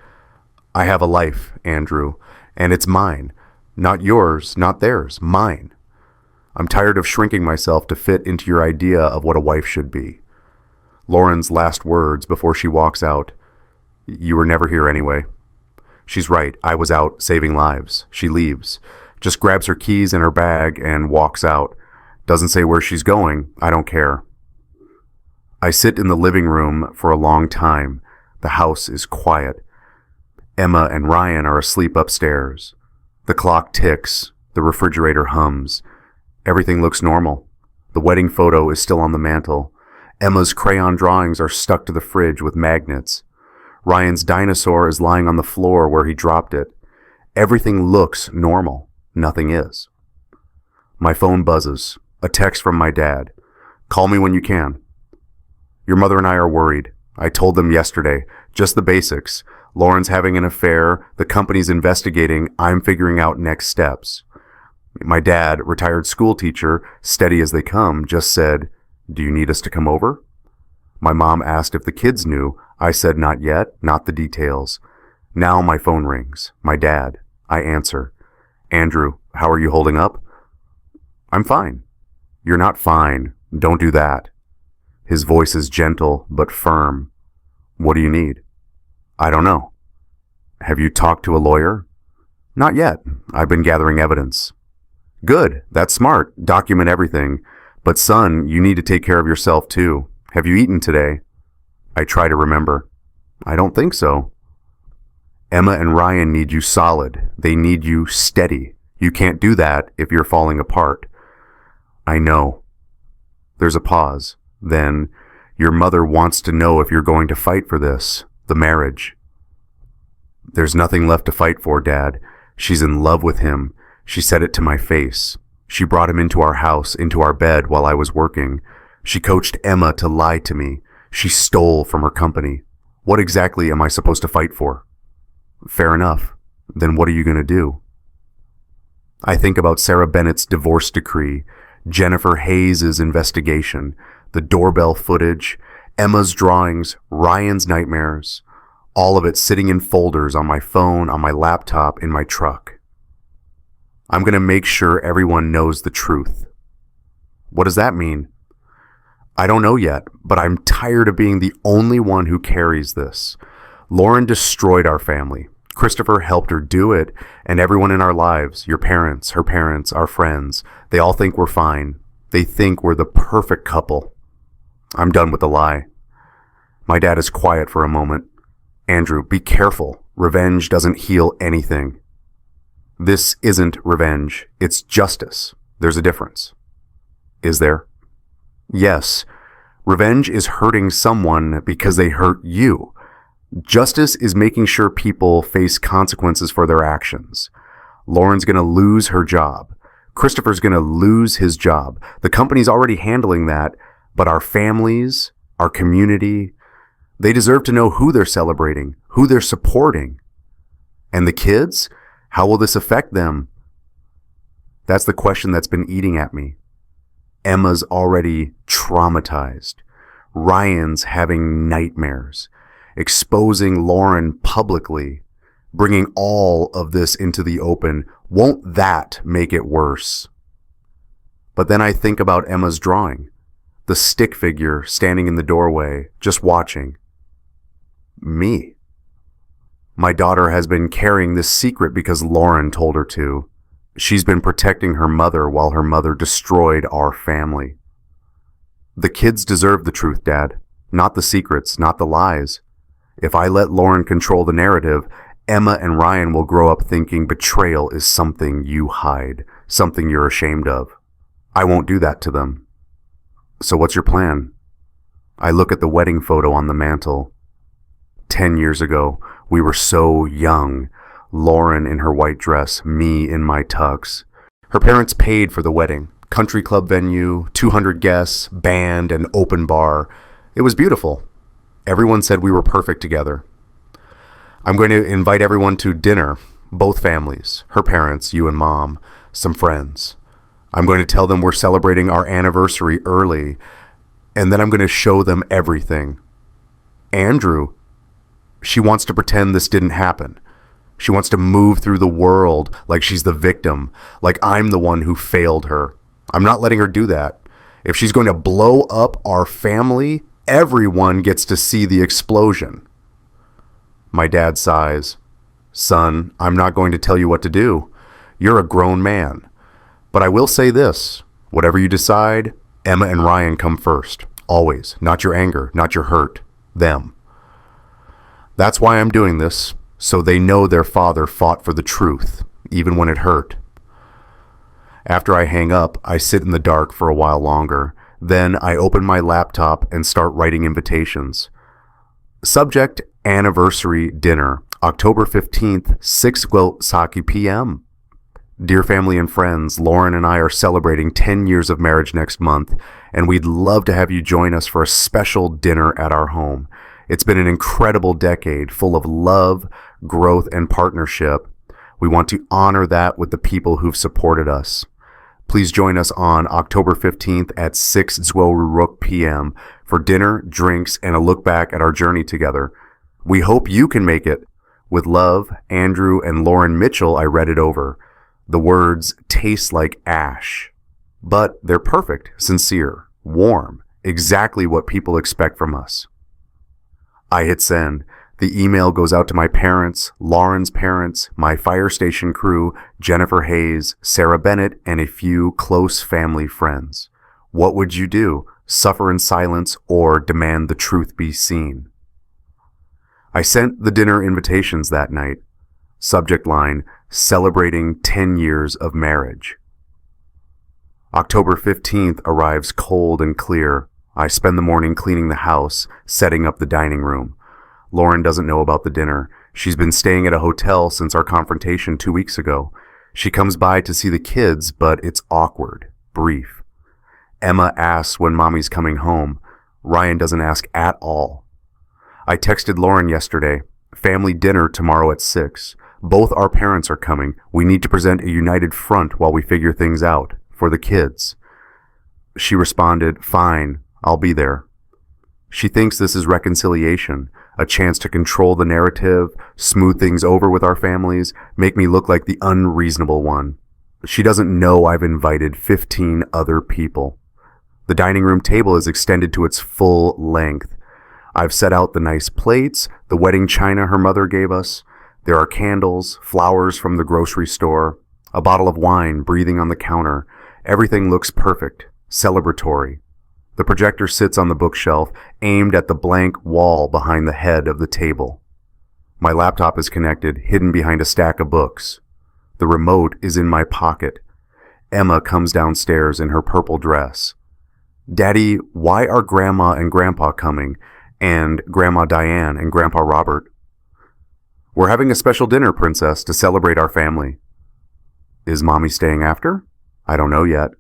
I have a life, Andrew. And it's mine. Not yours, not theirs. Mine. I'm tired of shrinking myself to fit into your idea of what a wife should be. Lauren's last words before she walks out. You were never here anyway. She's right. I was out saving lives. She leaves. Just grabs her keys and her bag and walks out. Doesn't say where she's going. I don't care. I sit in the living room for a long time. The house is quiet. Emma and Ryan are asleep upstairs. The clock ticks. The refrigerator hums. Everything looks normal. The wedding photo is still on the mantle. Emma's crayon drawings are stuck to the fridge with magnets. Ryan's dinosaur is lying on the floor where he dropped it. Everything looks normal. Nothing is. My phone buzzes. A text from my dad. Call me when you can. Your mother and I are worried. I told them yesterday. Just the basics. Lauren's having an affair, the company's investigating, I'm figuring out next steps. My dad, retired school teacher, steady as they come, just said, do you need us to come over? My mom asked if the kids knew. I said not yet, not the details. Now my phone rings. My dad. I answer. Andrew, how are you holding up? I'm fine. You're not fine. Don't do that. His voice is gentle but firm. What do you need? I don't know. Have you talked to a lawyer? Not yet. I've been gathering evidence. Good. That's smart. Document everything. But son, you need to take care of yourself too. Have you eaten today? I try to remember. I don't think so. Emma and Ryan need you solid. They need you steady. You can't do that if you're falling apart. I know. There's a pause. Then, your mother wants to know if you're going to fight for this. The marriage. There's nothing left to fight for, Dad. She's in love with him. She said it to my face. She brought him into our house, into our bed while I was working. She coached Emma to lie to me. She stole from her company. What exactly am I supposed to fight for? Fair enough. Then what are you going to do? I think about Sarah Bennett's divorce decree, Jennifer Hayes' investigation, the doorbell footage, Emma's drawings, Ryan's nightmares, all of it sitting in folders on my phone, on my laptop, in my truck. I'm going to make sure everyone knows the truth. What does that mean? I don't know yet, but I'm tired of being the only one who carries this. Lauren destroyed our family. Christopher helped her do it, and everyone in our lives, your parents, her parents, our friends, they all think we're fine. They think we're the perfect couple. I'm done with the lie. My dad is quiet for a moment. Andrew, be careful. Revenge doesn't heal anything. This isn't revenge. It's justice. There's a difference. Is there? Yes. Revenge is hurting someone because they hurt you. Justice is making sure people face consequences for their actions. Lauren's going to lose her job. Christopher's going to lose his job. The company's already handling that, but our families, our community, they deserve to know who they're celebrating, who they're supporting. And the kids? How will this affect them? That's the question that's been eating at me. Emma's already traumatized. Ryan's having nightmares. Exposing Lauren publicly, bringing all of this into the open, won't that make it worse? But then I think about Emma's drawing. The the stick figure standing in the doorway, just watching. Me. My daughter has been carrying this secret because Lauren told her to. She's been protecting her mother while her mother destroyed our family. The kids deserve the truth, Dad. Not the secrets, not the lies. If I let Lauren control the narrative, Emma and Ryan will grow up thinking betrayal is something you hide, something you're ashamed of. I won't do that to them. So what's your plan? I look at the wedding photo on the mantle. 10 years ago, we were so young. Lauren in her white dress, me in my tux. Her parents paid for the wedding. Country club venue, 200 guests, band, and open bar. It was beautiful. Everyone said we were perfect together. I'm going to invite everyone to dinner, both families, her parents, you and Mom, some friends. I'm going to tell them we're celebrating our anniversary early, and then I'm going to show them everything. Andrew, she wants to pretend this didn't happen. She wants to move through the world like she's the victim, like I'm the one who failed her. I'm not letting her do that. If she's going to blow up our family, everyone gets to see the explosion. My dad sighs. Son, I'm not going to tell you what to do. You're a grown man. But I will say this, whatever you decide, Emma and Ryan come first. Always. Not your anger, not your hurt. Them. That's why I'm doing this, so they know their father fought for the truth, even when it hurt. After I hang up, I sit in the dark for a while longer. Then I open my laptop and start writing invitations. Subject, anniversary dinner, October 15th, 6:00 p.m. Dear family and friends, Lauren and I are celebrating 10 years of marriage next month, and we'd love to have you join us for a special dinner at our home. It's been an incredible decade full of love, growth, and partnership. We want to honor that with the people who've supported us. Please join us on October 15th at 6:00 p.m. for dinner, drinks, and a look back at our journey together. We hope you can make it. With love, Andrew and Lauren Mitchell, I read it over. The words taste like ash, but they're perfect, sincere, warm, exactly what people expect from us. I hit send. The email goes out to my parents, Lauren's parents, my fire station crew, Jennifer Hayes, Sarah Bennett, and a few close family friends. What would you do? Suffer in silence or demand the truth be seen? I sent the dinner invitations that night. Subject line, celebrating 10 years of marriage. October 15th arrives cold and clear. I spend the morning cleaning the house, setting up the dining room. Lauren doesn't know about the dinner. She's been staying at a hotel since our confrontation 2 weeks ago. She comes by to see the kids, but it's awkward, brief. Emma asks when Mommy's coming home. Ryan doesn't ask at all. I texted Lauren yesterday. Family dinner tomorrow at 6. Both our parents are coming. We need to present a united front while we figure things out, for the kids. She responded, fine, I'll be there. She thinks this is reconciliation, a chance to control the narrative, smooth things over with our families, make me look like the unreasonable one. She doesn't know I've invited 15 other people. The dining room table is extended to its full length. I've set out the nice plates, the wedding china her mother gave us. There are candles, flowers from the grocery store, a bottle of wine breathing on the counter. Everything looks perfect, celebratory. The projector sits on the bookshelf, aimed at the blank wall behind the head of the table. My laptop is connected, hidden behind a stack of books. The remote is in my pocket. Emma comes downstairs in her purple dress. Daddy, why are Grandma and Grandpa coming? And Grandma Diane and Grandpa Robert? We're having a special dinner, Princess, to celebrate our family. Is Mommy staying after? I don't know yet.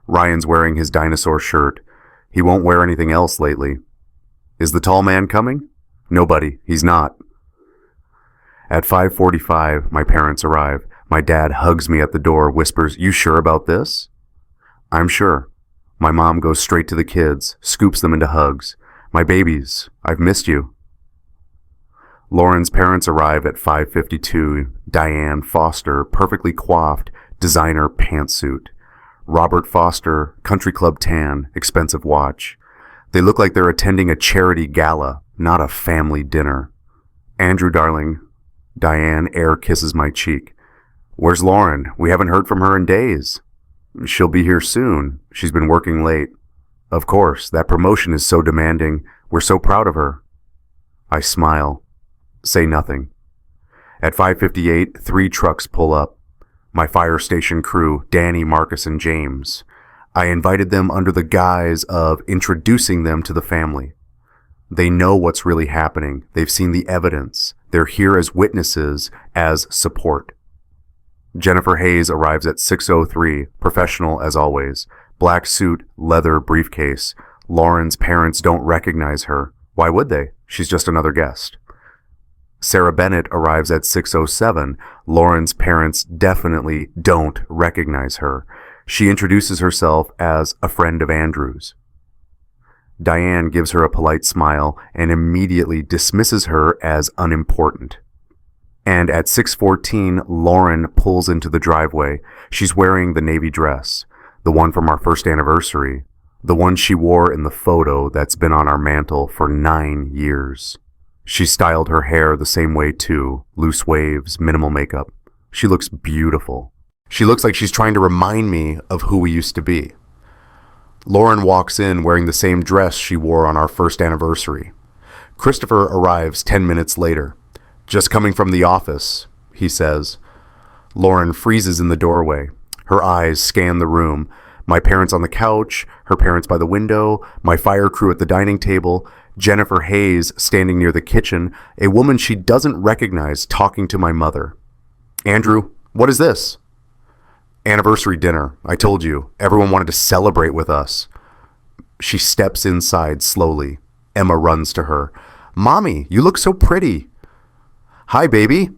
Ryan's wearing his dinosaur shirt. He won't wear anything else lately. Is the tall man coming? Nobody. He's not. At 5:45, my parents arrive. My dad hugs me at the door, whispers, "You sure about this?" I'm sure. My mom goes straight to the kids, scoops them into hugs. My babies, I've missed you. Lauren's parents arrive at 5:52. Diane Foster, perfectly coiffed, designer pantsuit. Robert Foster, country club tan, expensive watch. They look like they're attending a charity gala, not a family dinner. Andrew, darling. Diane air kisses my cheek. Where's Lauren? We haven't heard from her in days. She'll be here soon. She's been working late. Of course, that promotion is so demanding. We're so proud of her. I smile. Say nothing. At 5:58, 3 trucks pull up. My fire station crew, Danny, Marcus, and James. I invited them under the guise of introducing them to the family. They know what's really happening. They've seen the evidence. They're here as witnesses, as support. Jennifer Hayes arrives at 6:03, professional as always. Black suit, leather briefcase. Lauren's parents don't recognize her. Why would they? She's just another guest. Sarah Bennett arrives at 6:07. Lauren's parents definitely don't recognize her. She introduces herself as a friend of Andrew's. Diane gives her a polite smile and immediately dismisses her as unimportant. And at 6:14, Lauren pulls into the driveway. She's wearing the navy dress, the one from our first anniversary, the one she wore in the photo that's been on our mantle for 9 years. She styled her hair the same way too, loose waves, minimal makeup. She looks beautiful. She looks like she's trying to remind me of who we used to be. Lauren walks in wearing the same dress she wore on our first anniversary. Christopher arrives 10 minutes later. Just coming from the office, he says. Lauren freezes in the doorway. Her eyes scan the room. My parents on the couch, her parents by the window, my fire crew at the dining table, Jennifer Hayes standing near the kitchen, a woman she doesn't recognize talking to my mother. Andrew, what is this? Anniversary dinner. I told you. Everyone wanted to celebrate with us. She steps inside slowly. Emma runs to her. Mommy, you look so pretty. Hi, baby.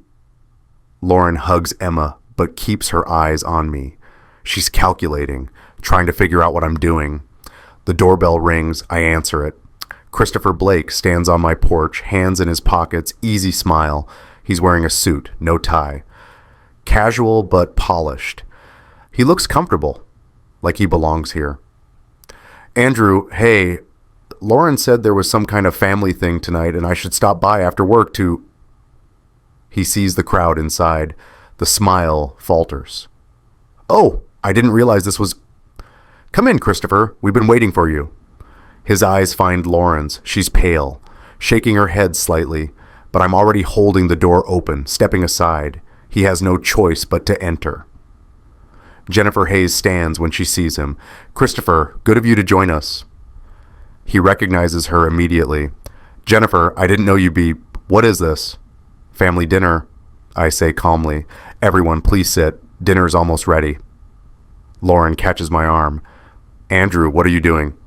Lauren hugs Emma, but keeps her eyes on me. She's calculating, trying to figure out what I'm doing. The doorbell rings. I answer it. Christopher Blake stands on my porch, hands in his pockets, easy smile. He's wearing a suit, no tie. Casual but polished. He looks comfortable, like he belongs here. Andrew, hey, Lauren said there was some kind of family thing tonight and I should stop by after work to... He sees the crowd inside. The smile falters. Oh, I didn't realize this was... Come in, Christopher. We've been waiting for you. His eyes find Lauren's. She's pale, shaking her head slightly, but I'm already holding the door open, stepping aside. He has no choice but to enter. Jennifer Hayes stands when she sees him. Christopher, good of you to join us. He recognizes her immediately. Jennifer, I didn't know you'd be... What is this? Family dinner, I say calmly. Everyone, please sit. Dinner's almost ready. Lauren catches my arm. Andrew, what are you doing?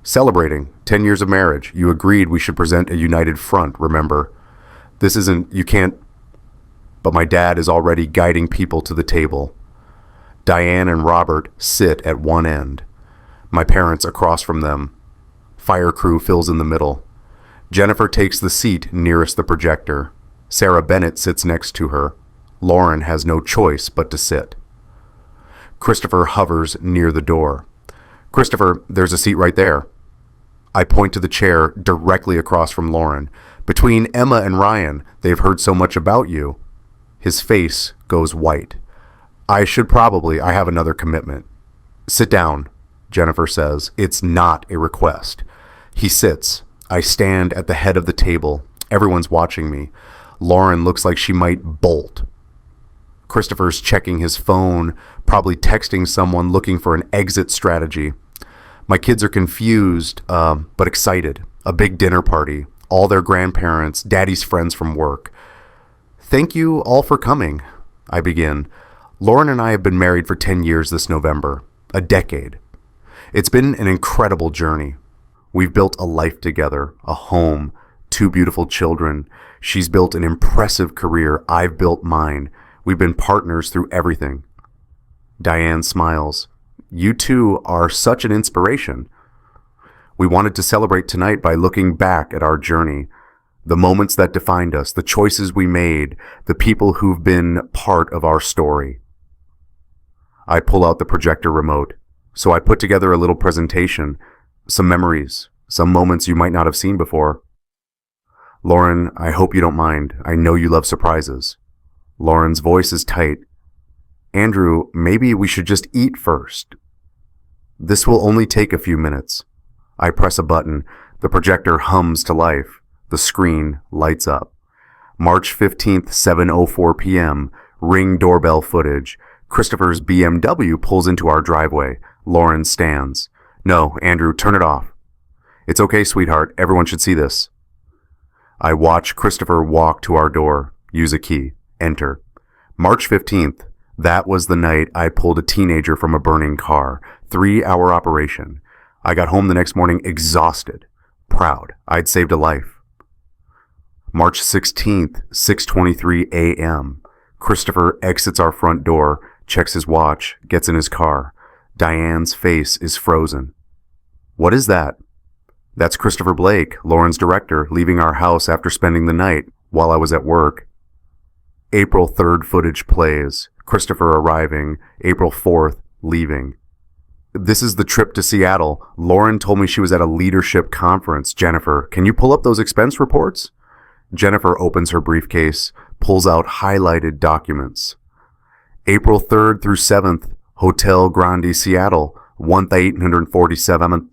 Celebrating 10 years of marriage. You agreed we should present a united front, remember? This isn't... You can't... But my dad is already guiding people to the table. Diane and Robert sit at one end. My parents across from them. Fire crew fills in the middle. Jennifer takes the seat nearest the projector. Sarah Bennett sits next to her. Lauren has no choice but to sit. Christopher hovers near the door. Christopher, there's a seat right there. I point to the chair directly across from Lauren. Between Emma and Ryan, they've heard so much about you. His face goes white. I have another commitment. Sit down, Jennifer says. It's not a request. He sits. I stand at the head of the table. Everyone's watching me. Lauren looks like she might bolt. Christopher's checking his phone, probably texting someone looking for an exit strategy. My kids are confused, but excited. A big dinner party. All their grandparents, Daddy's friends from work. Thank you all for coming, I begin. Lauren and I have been married for 10 years this November. A decade. It's been an incredible journey. We've built a life together, a home, 2 beautiful children. She's built an impressive career. I've built mine. We've been partners through everything. Diane smiles. You two are such an inspiration. We wanted to celebrate tonight by looking back at our journey, the moments that defined us, the choices we made, the people who've been part of our story. I pull out the projector remote. So I put together a little presentation, some memories, some moments you might not have seen before. Lauren, I hope you don't mind. I know you love surprises. Lauren's voice is tight. Andrew, maybe we should just eat first. This will only take a few minutes. I press a button. The projector hums to life. The screen lights up. March 15th, 7:04 p.m. Ring doorbell footage. Christopher's BMW pulls into our driveway. Lauren stands. No, Andrew, turn it off. It's okay, sweetheart. Everyone should see this. I watch Christopher walk to our door. Use a key. Enter. March 15th. That was the night I pulled a teenager from a burning car. 3-hour operation. I got home the next morning exhausted. Proud. I'd saved a life. March 16th, 6:23 a.m. Christopher exits our front door, checks his watch, gets in his car. Diane's face is frozen. What is that? That's Christopher Blake, Lauren's director, leaving our house after spending the night while I was at work. April 3rd footage plays. Christopher arriving. April 4th, leaving. This is the trip to Seattle. Lauren told me she was at a leadership conference. Jennifer, can you pull up those expense reports? Jennifer opens her briefcase, pulls out highlighted documents. April 3rd through 7th, Hotel Grande Seattle, 1847.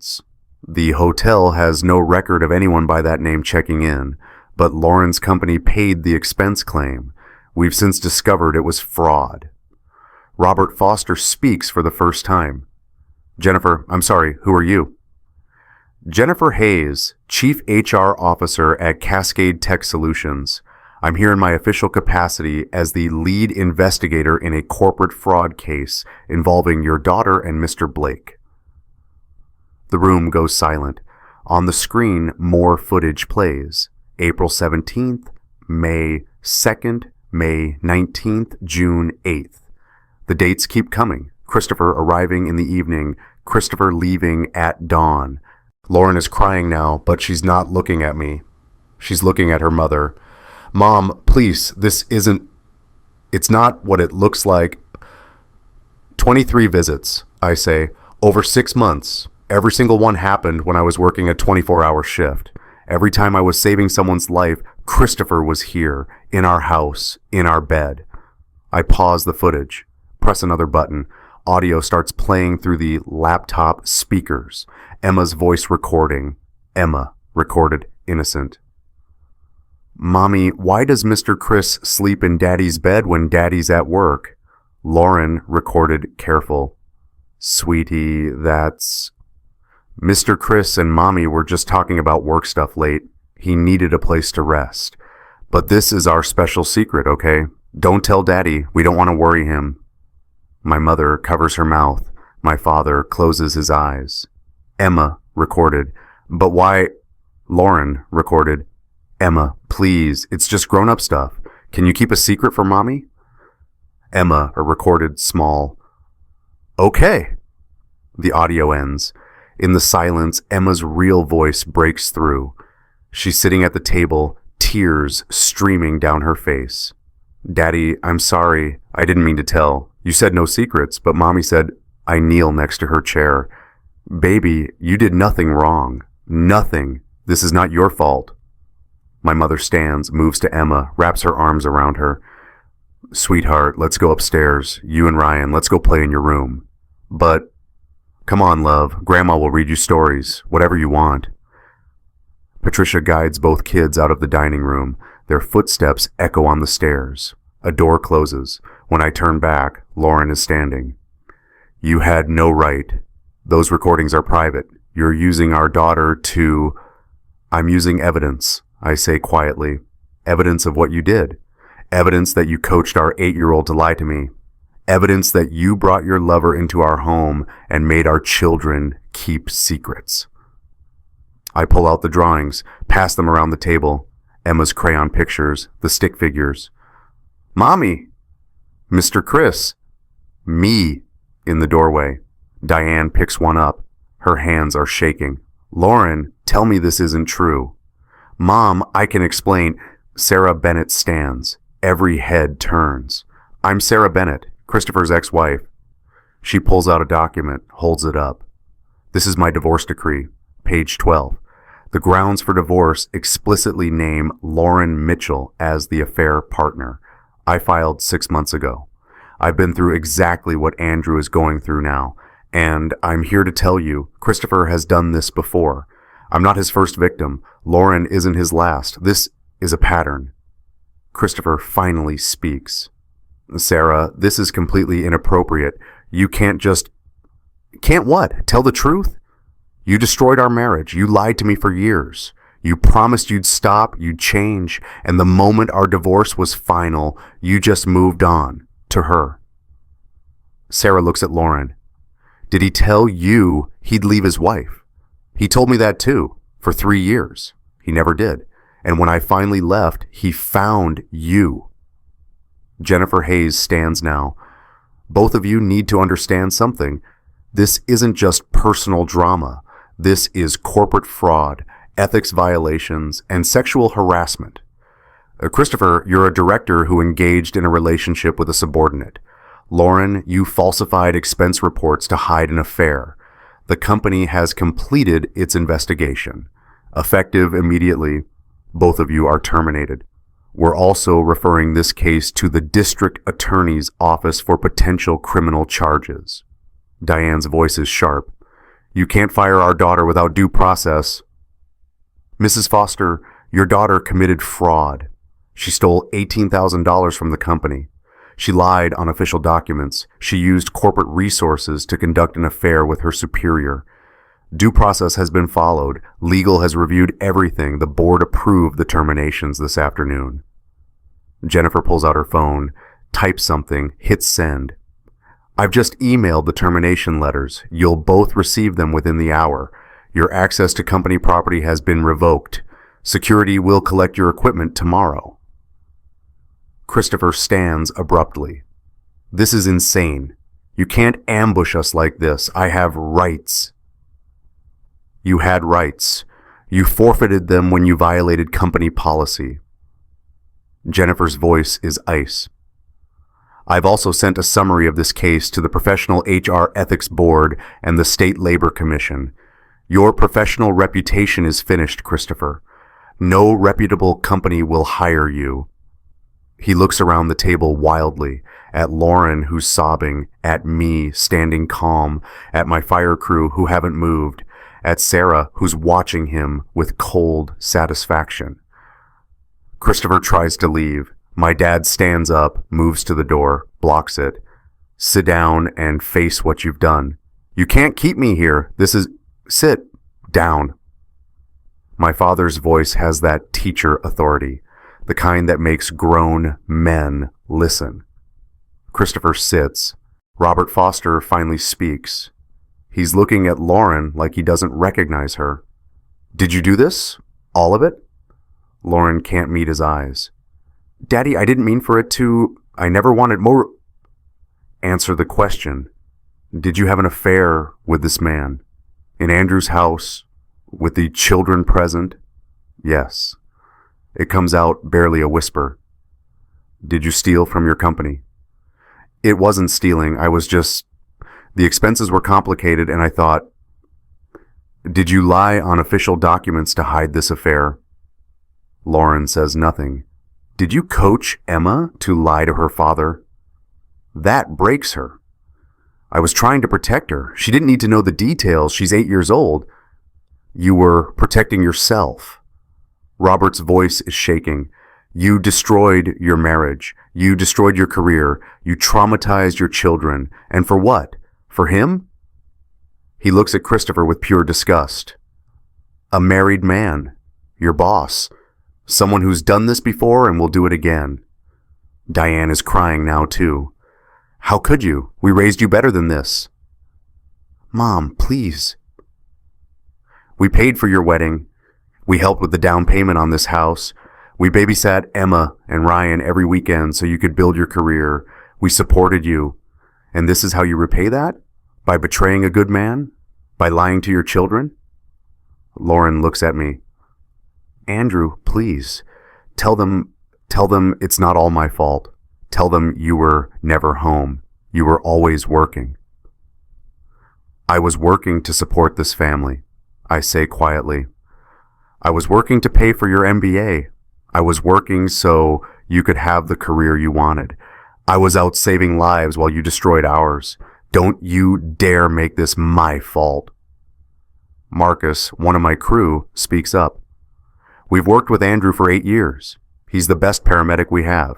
The hotel has no record of anyone by that name checking in, but Lauren's company paid the expense claim. We've since discovered it was fraud. Robert Foster speaks for the first time. Jennifer, I'm sorry, who are you? Jennifer Hayes, Chief HR Officer at Cascade Tech Solutions. I'm here in my official capacity as the lead investigator in a corporate fraud case involving your daughter and Mr. Blake. The room goes silent. On the screen, more footage plays. April 17th, May 2nd, May 19th, June 8th. The dates keep coming. Christopher arriving in the evening, Christopher leaving at dawn. Lauren is crying now, but she's not looking at me. She's looking at her mother. Mom, please, it's not what it looks like. 23 visits, I say, over 6 months. Every single one happened when I was working a 24-hour shift. Every time I was saving someone's life, Christopher was here, in our house, in our bed. I pause the footage, press another button. Audio starts playing through the laptop speakers. Emma's voice recording. Emma, recorded innocent. Mommy, why does Mr. Chris sleep in Daddy's bed when Daddy's at work? Lauren, recorded careful. Sweetie, that's... Mr. Chris and Mommy were just talking about work stuff late. He needed a place to rest. But this is our special secret, okay? Don't tell Daddy. We don't want to worry him. My mother covers her mouth. My father closes his eyes. Emma, recorded. But why... Lauren, recorded. Emma, please, it's just grown-up stuff. Can you keep a secret from Mommy? Emma, recorded small. Okay. The audio ends. In the silence, Emma's real voice breaks through. She's sitting at the table, tears streaming down her face. Daddy, I'm sorry. I didn't mean to tell. You said no secrets, but Mommy said I kneel next to her chair. Baby, you did nothing wrong. Nothing. This is not your fault. My mother stands, moves to Emma, wraps her arms around her. Sweetheart, let's go upstairs. You and Ryan, let's go play in your room. But, come on, love. Grandma will read you stories, whatever you want. Patricia guides both kids out of the dining room. Their footsteps echo on the stairs. A door closes. When I turn back, Lauren is standing. You had no right. Those recordings are private. You're using our daughter to... I'm using evidence, I say quietly. Evidence of what you did. Evidence that you coached our 8-year-old to lie to me. Evidence that you brought your lover into our home and made our children keep secrets. I pull out the drawings, pass them around the table. Emma's crayon pictures, the stick figures. Mommy! Mr. Chris! Me! In the doorway. Diane picks one up. Her hands are shaking. Lauren, tell me this isn't true. Mom, I can explain. Sarah Bennett stands. Every head turns. I'm Sarah Bennett, Christopher's ex-wife. She pulls out a document, holds it up. This is my divorce decree, page 12. The grounds for divorce explicitly name Lauren Mitchell as the affair partner. I filed 6 months ago. I've been through exactly what Andrew is going through now, and I'm here to tell you, Christopher has done this before. I'm not his first victim. Lauren isn't his last. This is a pattern. Christopher finally speaks. Sarah, this is completely inappropriate. You can't just... Can't what? Tell the truth? You destroyed our marriage. You lied to me for years. You promised you'd stop, you'd change, and the moment our divorce was final, you just moved on to her. Sarah looks at Lauren. Did he tell you he'd leave his wife? He told me that too, for 3 years. He never did. And when I finally left, he found you. Jennifer Hayes stands now. Both of you need to understand something. This isn't just personal drama. This is corporate fraud, ethics violations, and sexual harassment. Christopher, you're a director who engaged in a relationship with a subordinate. Lauren, you falsified expense reports to hide an affair. The company has completed its investigation. Effective immediately, both of you are terminated. We're also referring this case to the district attorney's office for potential criminal charges. Diane's voice is sharp. You can't fire our daughter without due process. Mrs. Foster, your daughter committed fraud. She stole $18,000 from the company. She lied on official documents. She used corporate resources to conduct an affair with her superior. Due process has been followed. Legal has reviewed everything. The board approved the terminations this afternoon. Jennifer pulls out her phone, types something, hits send. I've just emailed the termination letters. You'll both receive them within the hour. Your access to company property has been revoked. Security will collect your equipment tomorrow. Christopher stands abruptly. This is insane. You can't ambush us like this. I have rights. You had rights. You forfeited them when you violated company policy. Jennifer's voice is ice. I've also sent a summary of this case to the Professional HR Ethics Board and the State Labor Commission. Your professional reputation is finished, Christopher. No reputable company will hire you. He looks around the table wildly, at Lauren, who's sobbing, at me, standing calm, at my fire crew, who haven't moved, at Sarah, who's watching him with cold satisfaction. Christopher tries to leave. My dad stands up, moves to the door, blocks it. Sit down and face what you've done. You can't keep me here. This is... Sit down. My father's voice has that teacher authority, the kind that makes grown men listen. Christopher sits. Robert Foster finally speaks. He's looking at Lauren like he doesn't recognize her. Did you do this? All of it? Lauren can't meet his eyes. Daddy, I didn't mean for it to... I never wanted more... Answer the question. Did you have an affair with this man? In Andrew's house? With the children present? Yes. It comes out barely a whisper. Did you steal from your company? It wasn't stealing. I was just... The expenses were complicated and I thought... Did you lie on official documents to hide this affair? Lauren says nothing. Did you coach Emma to lie to her father? That breaks her. I was trying to protect her. She didn't need to know the details. She's 8 years old. You were protecting yourself. Robert's voice is shaking. You destroyed your marriage. You destroyed your career. You traumatized your children. And for what? For him? He looks at Christopher with pure disgust. A married man. Your boss. Someone who's done this before and will do it again. Diane is crying now too. How could you? We raised you better than this. Mom, please. We paid for your wedding. We helped with the down payment on this house. We babysat Emma and Ryan every weekend so you could build your career. We supported you. And this is how you repay that? By betraying a good man? By lying to your children? Lauren looks at me. Andrew, please. Tell them it's not all my fault. Tell them you were never home. You were always working. I was working to support this family, I say quietly. I was working to pay for your MBA. I was working so you could have the career you wanted. I was out saving lives while you destroyed ours. Don't you dare make this my fault. Marcus, one of my crew, speaks up. We've worked with Andrew for 8 years. He's the best paramedic we have.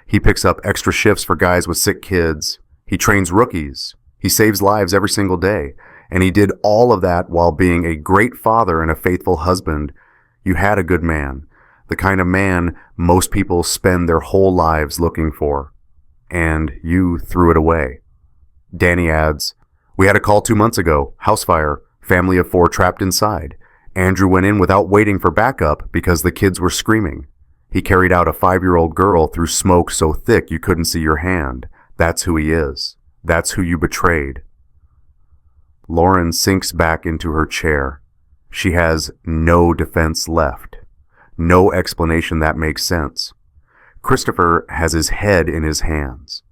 He picks up extra shifts for guys with sick kids. He trains rookies. He saves lives every single day. And he did all of that while being a great father and a faithful husband. You had a good man, the kind of man most people spend their whole lives looking for. And you threw it away. Danny adds, we had a call 2 months ago, house fire, family of 4 trapped inside. Andrew went in without waiting for backup because the kids were screaming. He carried out a 5-year-old girl through smoke so thick you couldn't see your hand. That's who he is. That's who you betrayed. Lauren sinks back into her chair. She has no defense left. No explanation that makes sense. Christopher has his head in his hands.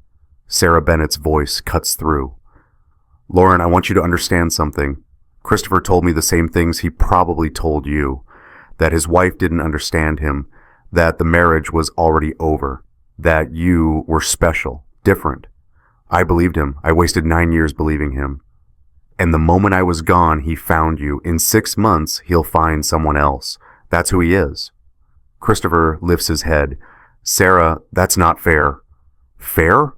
Sarah Bennett's voice cuts through. Lauren, I want you to understand something. Christopher told me the same things he probably told you. That his wife didn't understand him. That the marriage was already over. That you were special, different. I believed him. I wasted 9 years believing him. And the moment I was gone, he found you. In 6 months, he'll find someone else. That's who he is. Christopher lifts his head. Sarah, that's not fair. Fair?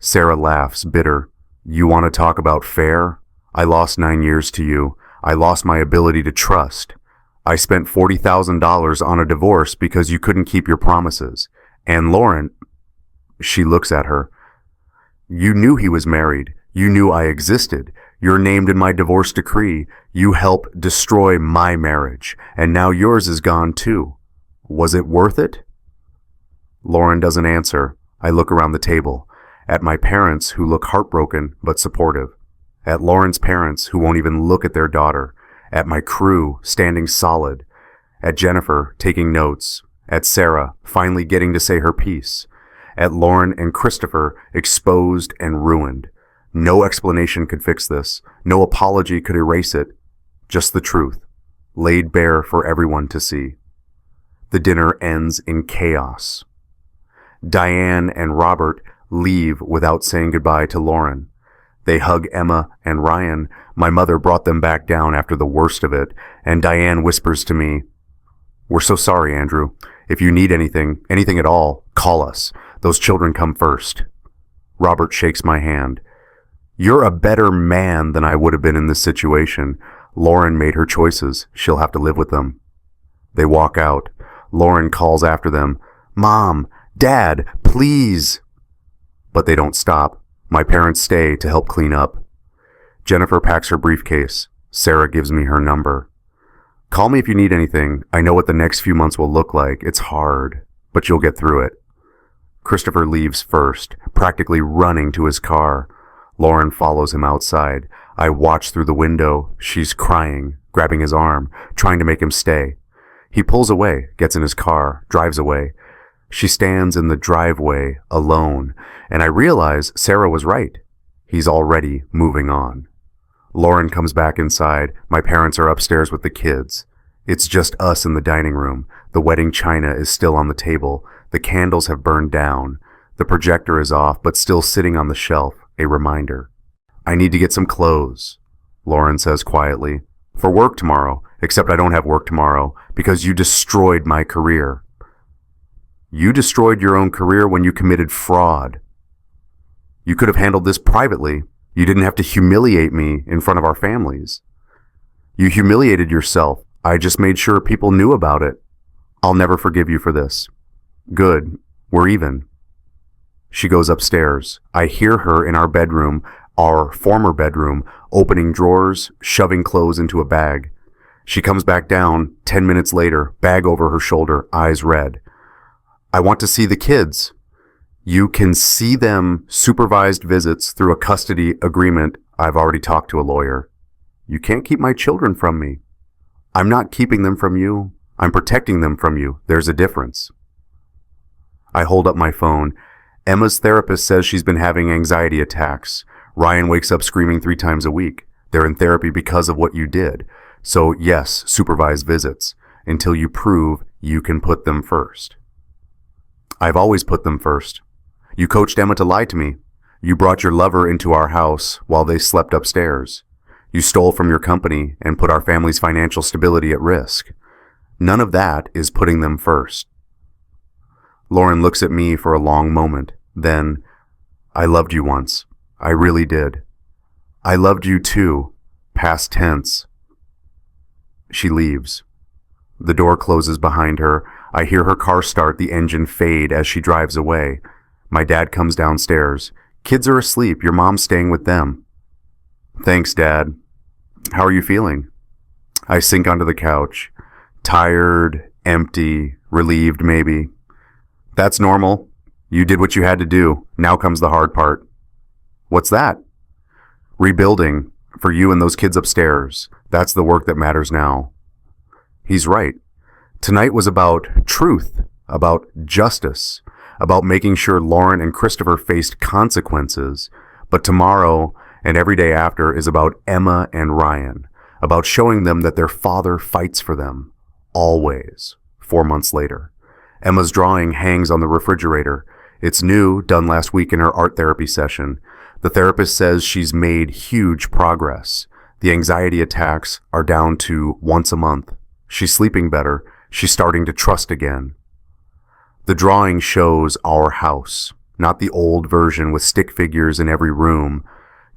Sarah laughs, bitter. You want to talk about fair? I lost 9 years to you. I lost my ability to trust. I spent $40,000 on a divorce because you couldn't keep your promises. And Lauren, she looks at her. You knew he was married. You knew I existed. You're named in my divorce decree. You helped destroy my marriage. And now yours is gone too. Was it worth it? Lauren doesn't answer. I look around the table. At my parents, who look heartbroken but supportive. At Lauren's parents, who won't even look at their daughter. At my crew, standing solid. At Jennifer, taking notes. At Sarah, finally getting to say her piece. At Lauren and Christopher, exposed and ruined. No explanation could fix this. No apology could erase it. Just the truth, laid bare for everyone to see. The dinner ends in chaos. Diane and Robert leave without saying goodbye to Lauren. They hug Emma and Ryan. My mother brought them back down after the worst of it, and Diane whispers to me, We're so sorry, Andrew. If you need anything at all, call us. Those children come first. Robert shakes my hand. You're a better man than I would have been in this situation. Lauren made her choices. She'll have to live with them. They walk out. Lauren calls after them, Mom, Dad, please. But they don't stop. My parents stay to help clean up. Jennifer packs her briefcase. Sarah gives me her number. Call me if you need anything. I know what the next few months will look like. It's hard, but you'll get through it. Christopher leaves first, practically running to his car. Lauren follows him outside. I watch through the window. She's crying, grabbing his arm, trying to make him stay. He pulls away, gets in his car, drives away. She stands in the driveway, alone, and I realize Sarah was right. He's already moving on. Lauren comes back inside. My parents are upstairs with the kids. It's just us in the dining room. The wedding china is still on the table. The candles have burned down. The projector is off, but still sitting on the shelf, a reminder. I need to get some clothes, Lauren says quietly. For work tomorrow, except I don't have work tomorrow because you destroyed my career. You destroyed your own career when you committed fraud. You could have handled this privately. You didn't have to humiliate me in front of our families. You humiliated yourself. I just made sure people knew about it. I'll never forgive you for this. Good. We're even. She goes upstairs. I hear her in our bedroom, our former bedroom, opening drawers, shoving clothes into a bag. She comes back down 10 minutes later, bag over her shoulder, eyes red. I want to see the kids. You can see them supervised visits through a custody agreement. I've already talked to a lawyer. You can't keep my children from me. I'm not keeping them from you. I'm protecting them from you. There's a difference. I hold up my phone. Emma's therapist says she's been having anxiety attacks. Ryan wakes up screaming 3 times a week. They're in therapy because of what you did. So yes, supervise visits until you prove you can put them first. I've always put them first. You coached Emma to lie to me. You brought your lover into our house while they slept upstairs. You stole from your company and put our family's financial stability at risk. None of that is putting them first. Lauren looks at me for a long moment. Then, I loved you once. I really did. I loved you too. Past tense. She leaves. The door closes behind her. I hear her car start, the engine fade as she drives away. My dad comes downstairs. Kids are asleep. Your mom's staying with them. Thanks, Dad. How are you feeling? I sink onto the couch. Tired, empty, relieved maybe. That's normal. You did what you had to do. Now comes the hard part. What's that? Rebuilding. For you and those kids upstairs. That's the work that matters now. He's right. Tonight was about truth, about justice, about making sure Lauren and Christopher faced consequences. But tomorrow and every day after is about Emma and Ryan, about showing them that their father fights for them. Always. 4 months later. Emma's drawing hangs on the refrigerator. It's new, done last week in her art therapy session. The therapist says she's made huge progress. The anxiety attacks are down to once a month. She's sleeping better. She's starting to trust again. The drawing shows our house, not the old version with stick figures in every room,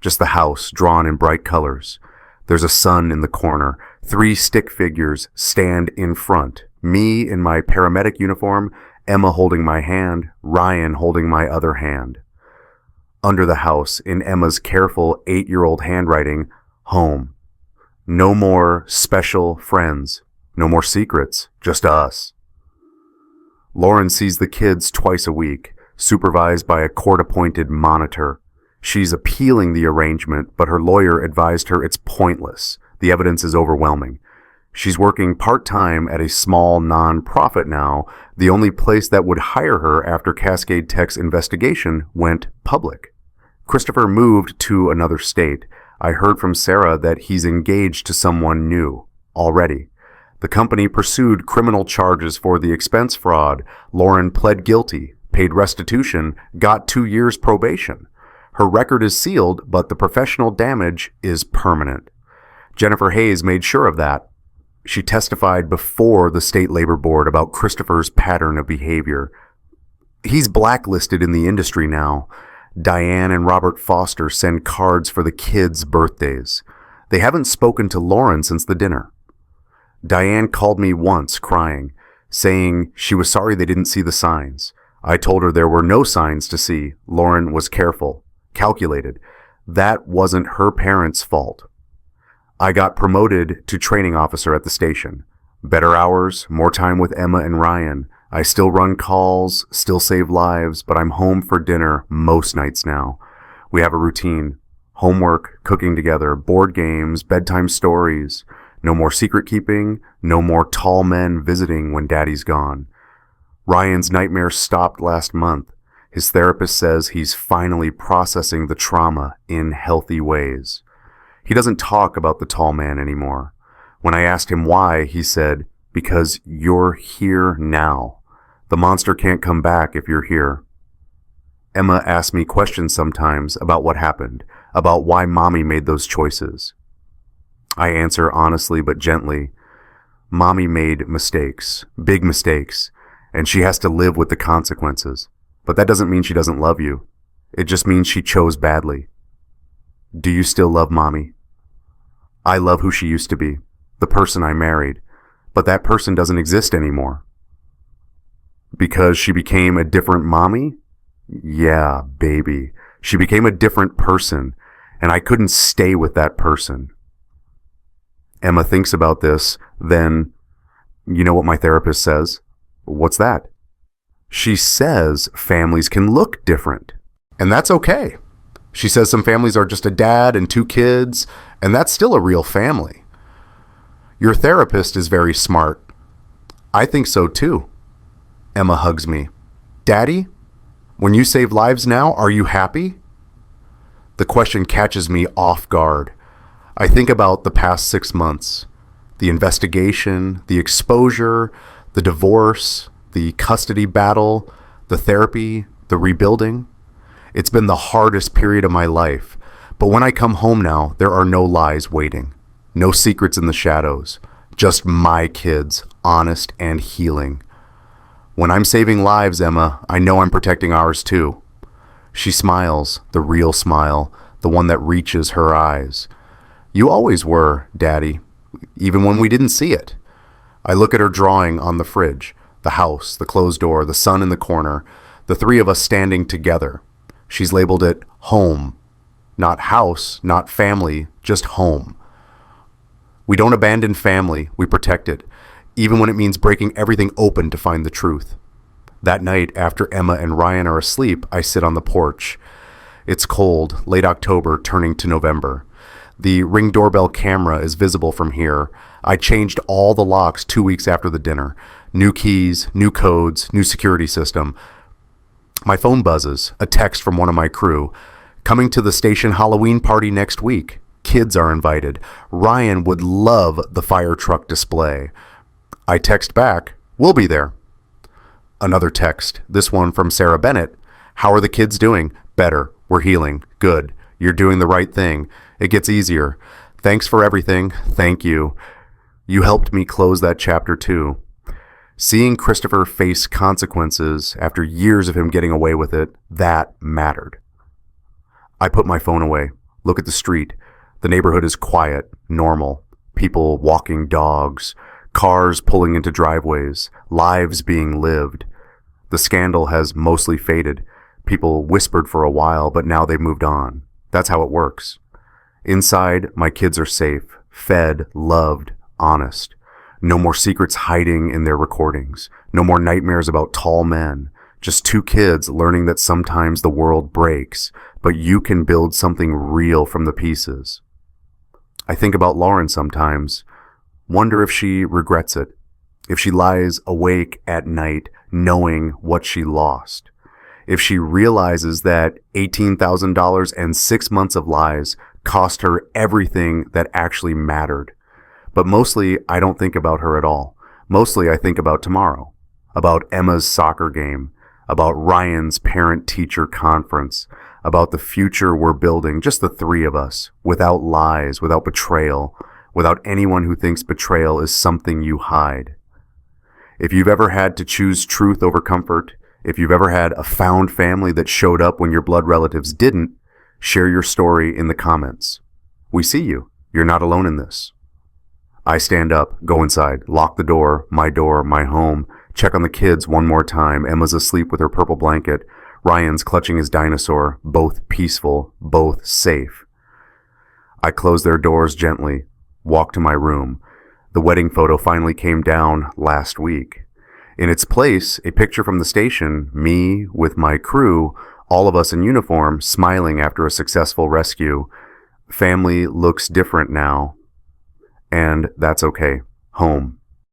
just the house drawn in bright colors. There's a sun in the corner. 3 stick figures stand in front. Me in my paramedic uniform, Emma holding my hand, Ryan holding my other hand. Under the house, in Emma's careful 8-year-old handwriting, home. No more special friends. No more secrets. Just us. Lauren sees the kids twice a week, supervised by a court-appointed monitor. She's appealing the arrangement, but her lawyer advised her it's pointless. The evidence is overwhelming. She's working part-time at a small non-profit now, the only place that would hire her after Cascade Tech's investigation went public. Christopher moved to another state. I heard from Sarah that he's engaged to someone new already. The company pursued criminal charges for the expense fraud. Lauren pled guilty, paid restitution, got 2 years probation. Her record is sealed, but the professional damage is permanent. Jennifer Hayes made sure of that. She testified before the state labor board about Christopher's pattern of behavior. He's blacklisted in the industry now. Diane and Robert Foster send cards for the kids' birthdays. They haven't spoken to Lauren since the dinner. Diane called me once crying, saying she was sorry they didn't see the signs. I told her there were no signs to see. Lauren was careful, calculated. That wasn't her parents' fault. I got promoted to training officer at the station. Better hours, more time with Emma and Ryan. I still run calls, still save lives, but I'm home for dinner most nights now. We have a routine. Homework, cooking together, board games, bedtime stories. No more secret keeping, no more tall men visiting when Daddy's gone. Ryan's nightmares stopped last month. His therapist says he's finally processing the trauma in healthy ways. He doesn't talk about the tall man anymore. When I asked him why, he said, "Because you're here now. The monster can't come back if you're here." Emma asks me questions sometimes about what happened, about why Mommy made those choices. I answer honestly but gently. Mommy made mistakes, big mistakes, and she has to live with the consequences. But that doesn't mean she doesn't love you. It just means she chose badly. Do you still love Mommy? I love who she used to be, the person I married, but that person doesn't exist anymore. Because she became a different mommy? Yeah, baby. She became a different person, and I couldn't stay with that person. Emma thinks about this, then, you know what my therapist says? What's that? She says families can look different, and that's okay. She says some families are just a dad and 2 kids, and that's still a real family. Your therapist is very smart. I think so too. Emma hugs me. Daddy, when you save lives now, are you happy? The question catches me off guard. I think about the past 6 months, the investigation, the exposure, the divorce, the custody battle, the therapy, the rebuilding. It's been the hardest period of my life. But when I come home now, there are no lies waiting, no secrets in the shadows, just my kids, honest and healing. When I'm saving lives, Emma, I know I'm protecting ours too. She smiles, the real smile, the one that reaches her eyes. You always were, Daddy, even when we didn't see it. I look at her drawing on the fridge, the house, the closed door, the sun in the corner, the three of us standing together. She's labeled it home. Not house, not family, just home. We don't abandon family, we protect it, even when it means breaking everything open to find the truth. That night, after Emma and Ryan are asleep, I sit on the porch. It's cold, late October, turning to November. The Ring doorbell camera is visible from here. I changed all the locks 2 weeks after the dinner. New keys, new codes, new security system. My phone buzzes, a text from one of my crew. Coming to the station Halloween party next week. Kids are invited. Ryan would love the fire truck display. I text back, we'll be there. Another text, this one from Sarah Bennett. How are the kids doing? Better. We're healing. Good. You're doing the right thing. It gets easier. Thanks for everything. Thank you. You helped me close that chapter too. Seeing Christopher face consequences after years of him getting away with it, that mattered. I put my phone away. Look at the street. The neighborhood is quiet, normal. People walking dogs, cars pulling into driveways, lives being lived. The scandal has mostly faded. People whispered for a while, but now they've moved on. That's how it works. Inside, my kids are safe, fed, loved, honest. No more secrets hiding in their recordings. No more nightmares about tall men. Just two kids learning that sometimes the world breaks, but you can build something real from the pieces. I think about Lauren sometimes. Wonder if she regrets it. If she lies awake at night knowing what she lost. If she realizes that $18,000 and 6 months of lies cost her everything that actually mattered. But mostly, I don't think about her at all. Mostly, I think about tomorrow. About Emma's soccer game. About Ryan's parent-teacher conference. About the future we're building, just the three of us. Without lies, without betrayal. Without anyone who thinks betrayal is something you hide. If you've ever had to choose truth over comfort, if you've ever had a found family that showed up when your blood relatives didn't, share your story in the comments. We see you. You're not alone in this. I stand up, go inside, lock the door, my home, check on the kids one more time. Emma's asleep with her purple blanket. Ryan's clutching his dinosaur, both peaceful, both safe. I close their doors gently, walk to my room. The wedding photo finally came down last week. In its place, a picture from the station, me with my crew, all of us in uniform, smiling after a successful rescue. Family looks different now, and that's okay. Home.